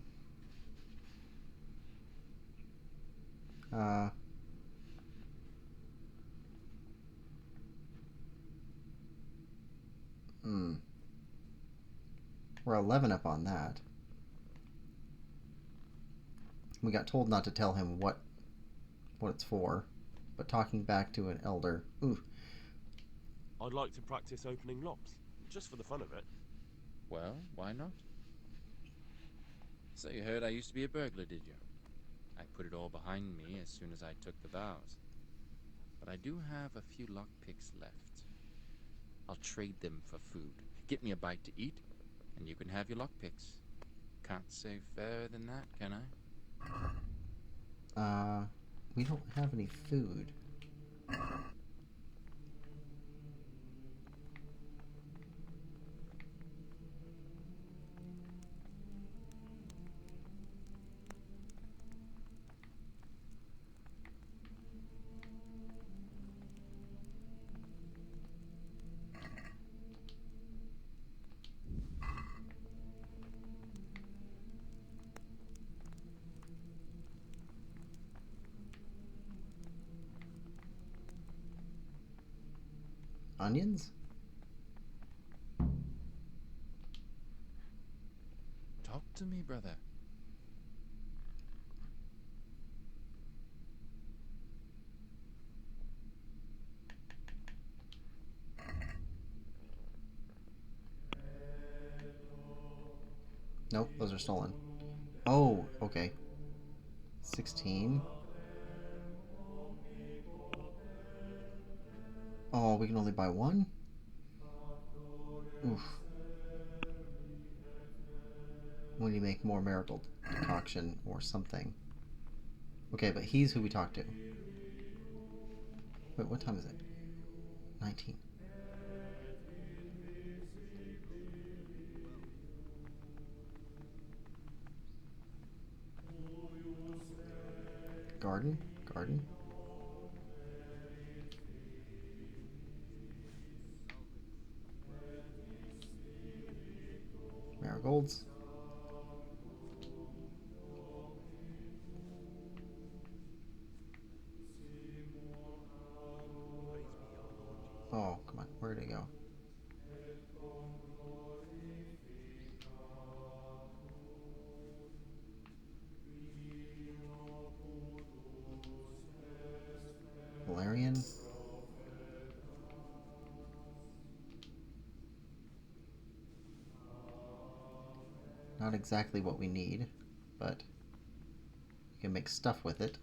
We're 11 up on that. We got told not to tell him what it's for, but talking back to an elder. Ooh. I'd like to practice opening locks, just for the fun of it. Well, why not? So you heard I used to be a burglar, did you? I put it all behind me as soon as I took the vows. But I do have a few lockpicks left. I'll trade them for food. Get me a bite to eat, and you can have your lockpicks. Can't say fairer than that, can I? We don't have any food. Onions? Talk to me, brother. Nope, those are stolen. Oh, okay. 16. Oh, we can only buy one? Oof. We need to make more marigold decoction or something. Okay, but he's who we talk to. Wait, what time is it? 19. Garden? Garden? Marigolds? Oh, come on. Where'd it go? Valerian? Not exactly what we need, but we can make stuff with it.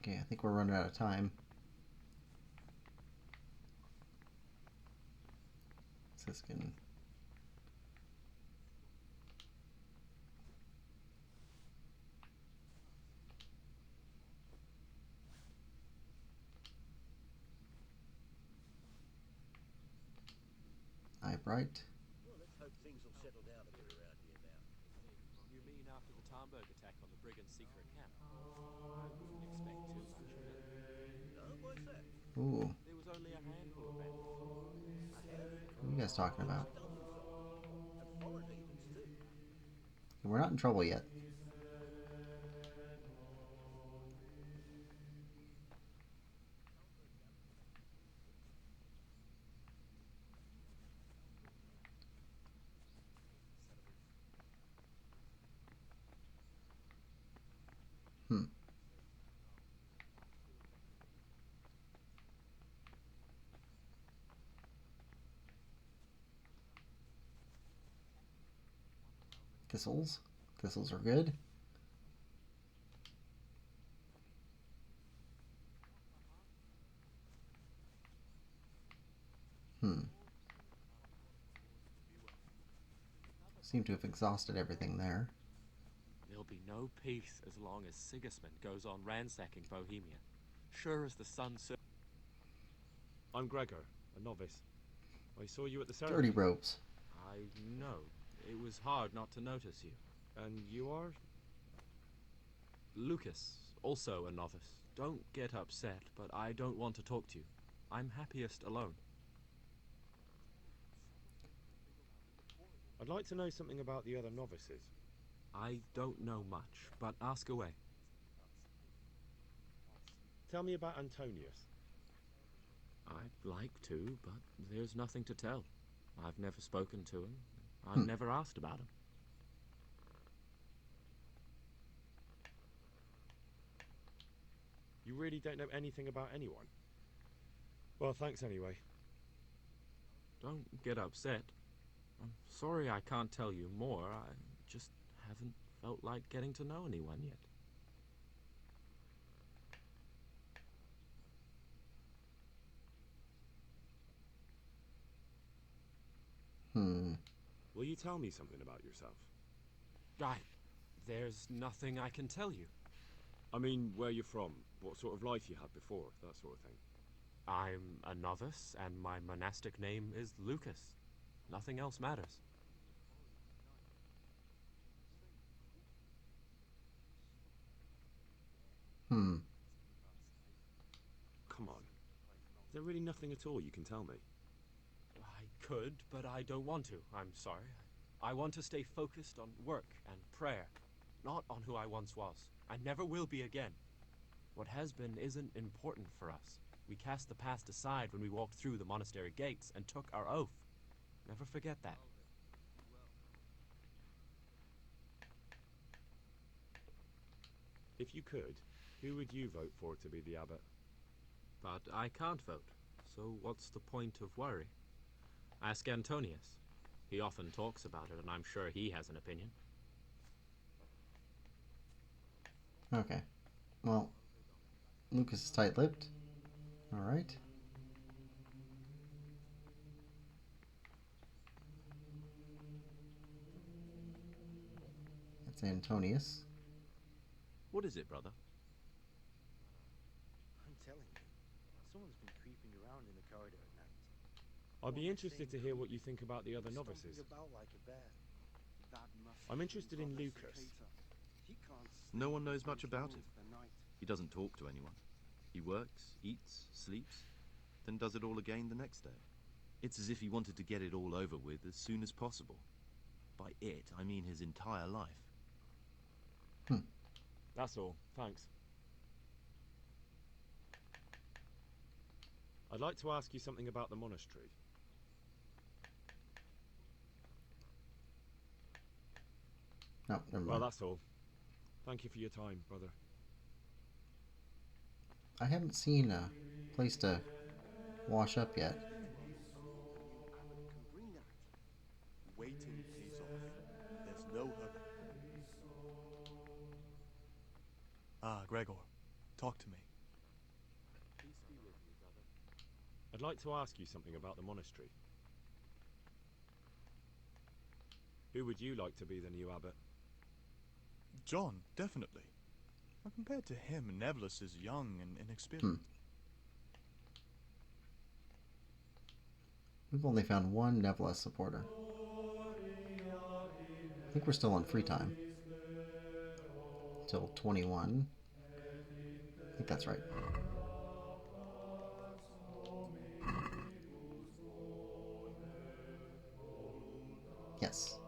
Okay, I think we're running out of time. Siskin. Eyebright. Well, let's hope things will settle down a bit around here now. You mean after the Tarnberg attack on the Brigand's secret camp? I wouldn't expect too much from it. No, why's that? Ooh, There was only a handful of bandits. A handful. what are you guys talking about? Stealthy fellows. And foreign heathens, too. We're not in trouble yet. Thistles. Thistles are good. Seem to have exhausted everything there. There'll be no peace as long as Sigismund goes on ransacking Bohemia. Sure as the sun so. I'm Gregor, a novice. I saw you at the ceremony. Dirty robes. I know. It was hard not to notice you. And you are? Lucas, also a novice. Don't get upset, but I don't want to talk to you. I'm happiest alone. I'd like to know something about the other novices. I don't know much, but ask away. Tell me about Antonius. I'd like to, but there's nothing to tell. I've never spoken to him. I've never asked about him. You really don't know anything about anyone? Well, thanks anyway. Don't get upset. I'm sorry I can't tell you more. I just haven't felt like getting to know anyone yet. Will you tell me something about yourself? There's nothing I can tell you. I mean, where you're from, what sort of life you had before, that sort of thing. I'm a novice, and my monastic name is Lucas. Nothing else matters. Come on. Is there really nothing at all you can tell me? I could, but I don't want to. I'm sorry. I want to stay focused on work and prayer, not on who I once was. I never will be again. What has been isn't important for us. We cast the past aside when we walked through the monastery gates and took our oath. Never forget that. If you could, who would you vote for to be the abbot? But I can't vote, so what's the point of worry? Ask Antonius. He often talks about it, and I'm sure he has an opinion. Okay. Well, Lucas is tight-lipped. Alright. That's Antonius. What is it, brother? I'm telling you, someone's been creeping around in the corridor at night. I'd be interested to hear what you think about the other novices. About like a bear. That must I'm interested in Lucas. No one knows much about him. He doesn't talk to anyone. He works, eats, sleeps, then does it all again the next day. It's as if he wanted to get it all over with as soon as possible. By it, I mean his entire life. That's all. Thanks. I'd like to ask you something about the monastery. No, never mind. Well, that's all. Thank you for your time, brother. I haven't seen a place to wash up yet. Waiting pays off. There's no hurry. Ah, Gregor, talk to me. Peace be with you, brother. I'd like to ask you something about the monastery. Who would you like to be the new abbot? John, definitely. But compared to him, Nevlus is young and inexperienced. We've only found one Nevla supporter. I think we're still on free time. Till 21. I think that's right. Yes.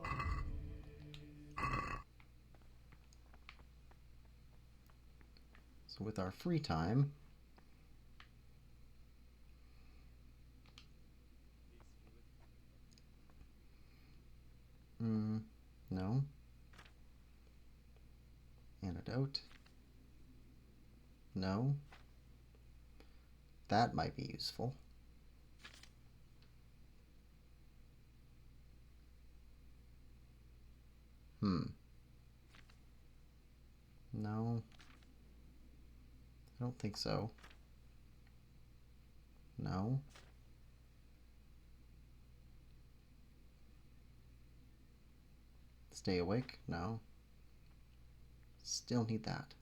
So with our free time, no. Antidote. No. That might be useful. No. I don't think so. No. Stay awake? No. Still need that.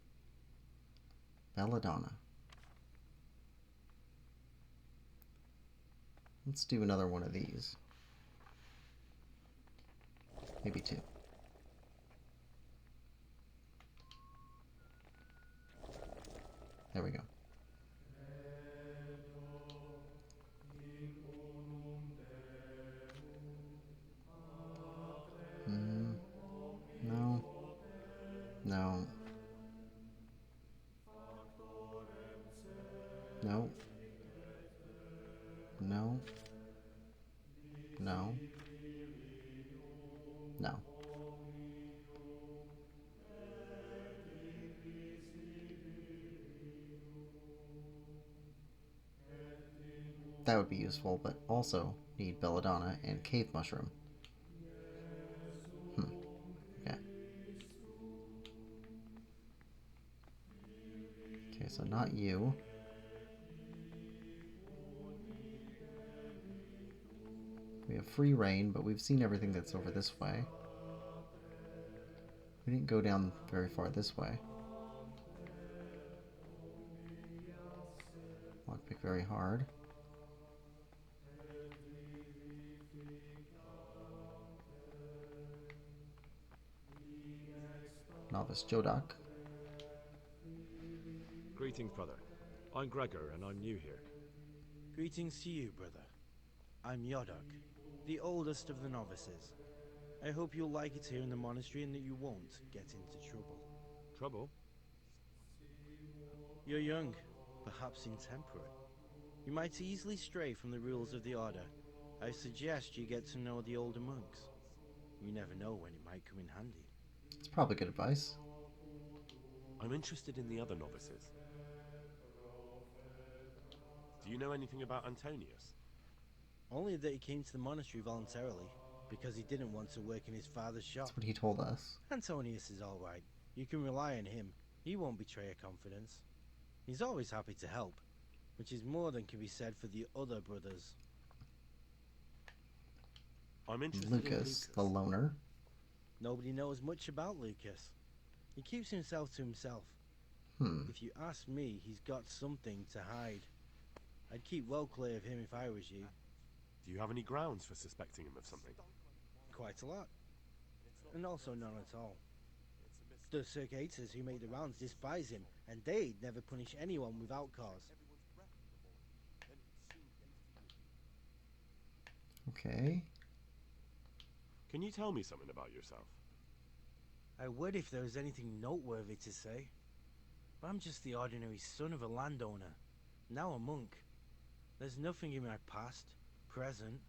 Belladonna. Let's do another one of these. Maybe two. There we go. No. No. No. No. No. No. That would be useful, but also need belladonna and cave mushroom. Okay. Okay, so not you. We have free reign, but we've seen everything that's over this way. We didn't go down very far this way. Lockpick very hard. Novice Jodak. Greetings, brother. I'm Gregor, and I'm new here. Greetings to you, brother. I'm Yodak, the oldest of the novices. I hope you'll like it here in the monastery and that you won't get into trouble. Trouble? You're young, perhaps intemperate. You might easily stray from the rules of the order. I suggest you get to know the older monks. You never know when it might come in handy. It's probably good advice. I'm interested in the other novices. Do you know anything about Antonius? Only that he came to the monastery voluntarily, because he didn't want to work in his father's shop. That's what he told us. Antonius is all right. You can rely on him. He won't betray your confidence. He's always happy to help, which is more than can be said for the other brothers. I'm interested Lucas, in Lucas, the loner. Nobody knows much about Lucas. He keeps himself to himself. If you ask me, he's got something to hide. I'd keep well clear of him if I was you. Do you have any grounds for suspecting him of something? Quite a lot. And also none at all. The circators who make the rounds despise him, and they'd never punish anyone without cause. Okay. Can you tell me something about yourself? I would if there was anything noteworthy to say. But I'm just the ordinary son of a landowner, now a monk. There's nothing in my past, present,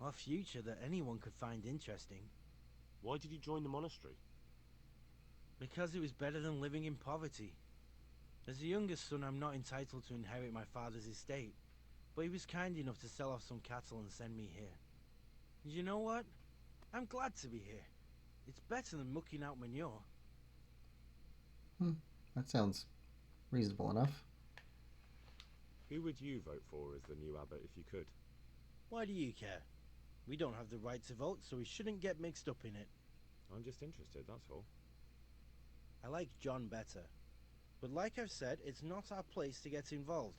or future that anyone could find interesting. Why did you join the monastery? Because it was better than living in poverty. As the youngest son, I'm not entitled to inherit my father's estate, but he was kind enough to sell off some cattle and send me here. And you know what? I'm glad to be here. It's better than mucking out manure. That sounds reasonable enough. Who would you vote for as the new abbot if you could? Why do you care? We don't have the right to vote, so we shouldn't get mixed up in it. I'm just interested, that's all. I like John better. But like I've said, it's not our place to get involved.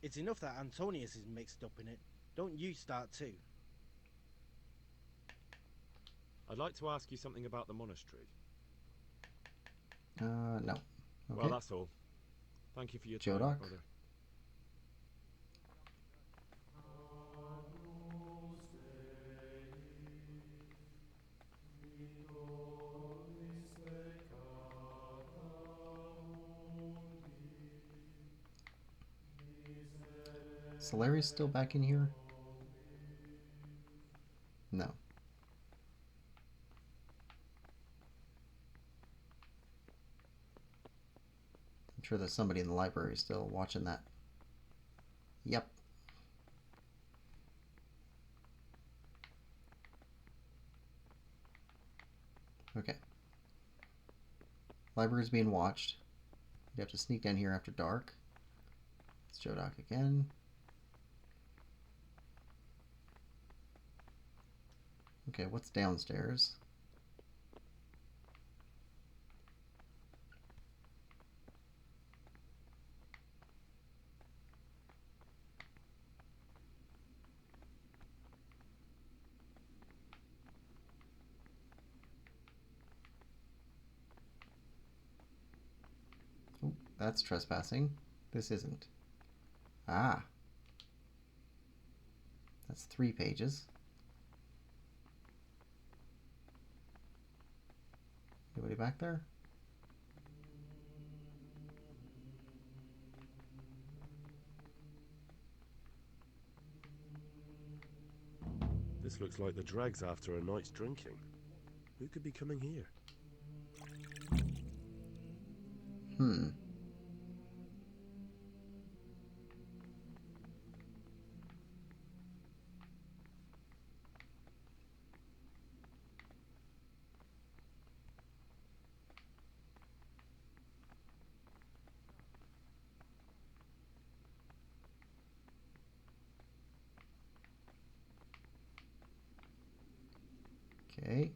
It's enough that Antonius is mixed up in it. Don't you start too. I'd like to ask you something about the monastery. No. Okay. Well, that's all. Thank you for your time, Jodak? brother. Solarius still back in here? No. I'm sure there's somebody in the library still watching that. Yep. Okay. Library's being watched. You have to sneak down here after dark. It's Jodoc again. Okay, what's downstairs? Oh, that's trespassing. This isn't. Ah. That's 3 pages. Anybody back there? This looks like the dregs after a night's drinking. Who could be coming here? Okay.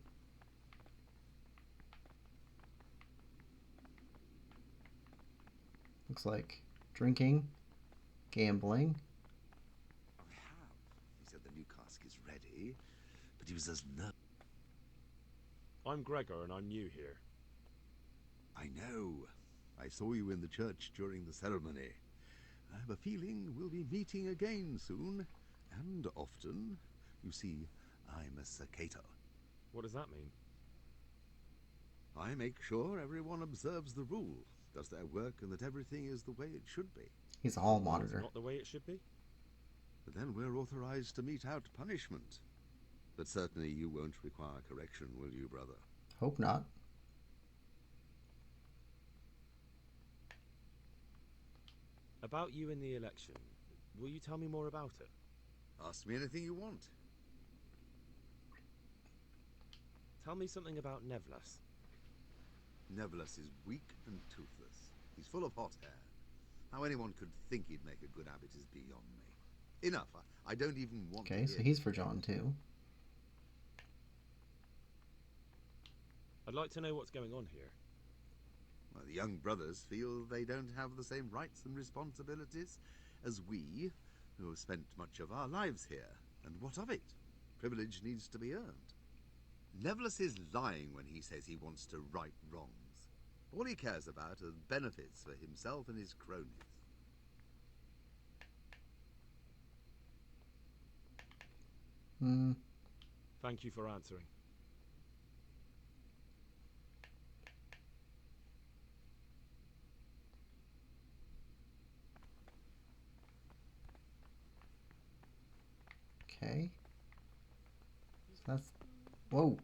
Looks like drinking, gambling. I have. He said the new cask is ready, but he was as nervous. I'm Gregor and I'm new here. I know. I saw you in the church during the ceremony. I have a feeling we'll be meeting again soon, and often. You see, I'm a Sacator. What does that mean? I make sure everyone observes the rule, does their work, and that everything is the way it should be. He's a hall It's monitor. not the way it should be? But then we're authorized to mete out punishment. But certainly you won't require correction, will you, brother? Hope not. About you and the election. Will you tell me more about it? Ask me anything you want. Tell me something about Nevlas. Nevlas is weak and toothless. He's full of hot hair. How anyone could think he'd make a good abbot is beyond me. Enough. I don't even want to Okay, so he's for John too. I'd like to know what's going on here. Well, the young brothers feel they don't have the same rights and responsibilities as we, who have spent much of our lives here. And what of it? Privilege needs to be earned. Nevlas is lying when he says he wants to right wrongs. All he cares about are benefits for himself and his cronies. Thank you for answering. Okay. So that's... Whoa!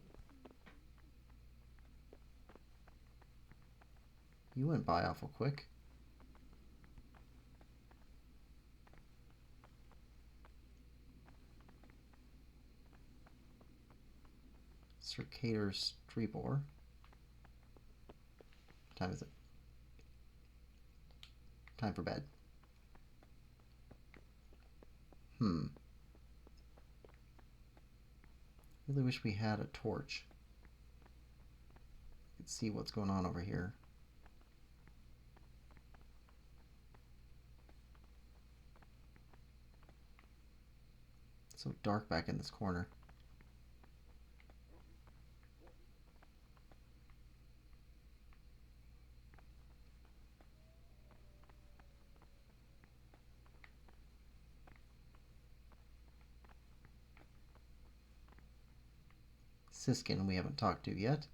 You went by awful quick. Circator Strebor. What time is it? Time for bed. Really wish we had a torch. We could see what's going on over here. It's so dark back in this corner. Siskin we haven't talked to yet.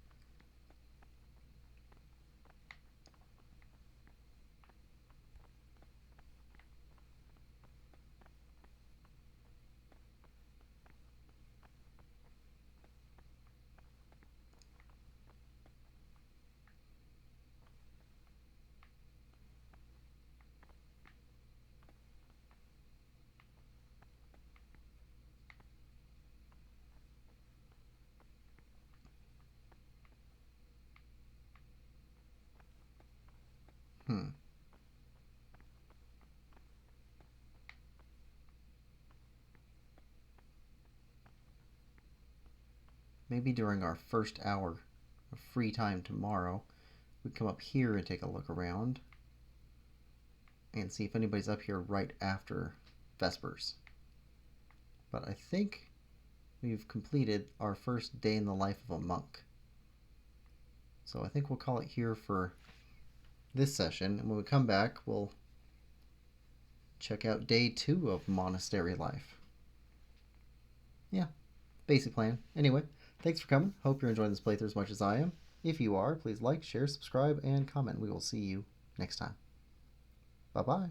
Maybe during our first hour of free time tomorrow, we come up here and take a look around and see if anybody's up here right after Vespers. But I think we've completed our first day in the life of a monk. So I think we'll call it here for this session, and when we come back, we'll check out day 2 of Monastery life. Yeah, basic plan. Anyway, thanks for coming. Hope you're enjoying this playthrough as much as I am. If you are, please like, share, subscribe, and comment. We will see you next time. Bye-bye.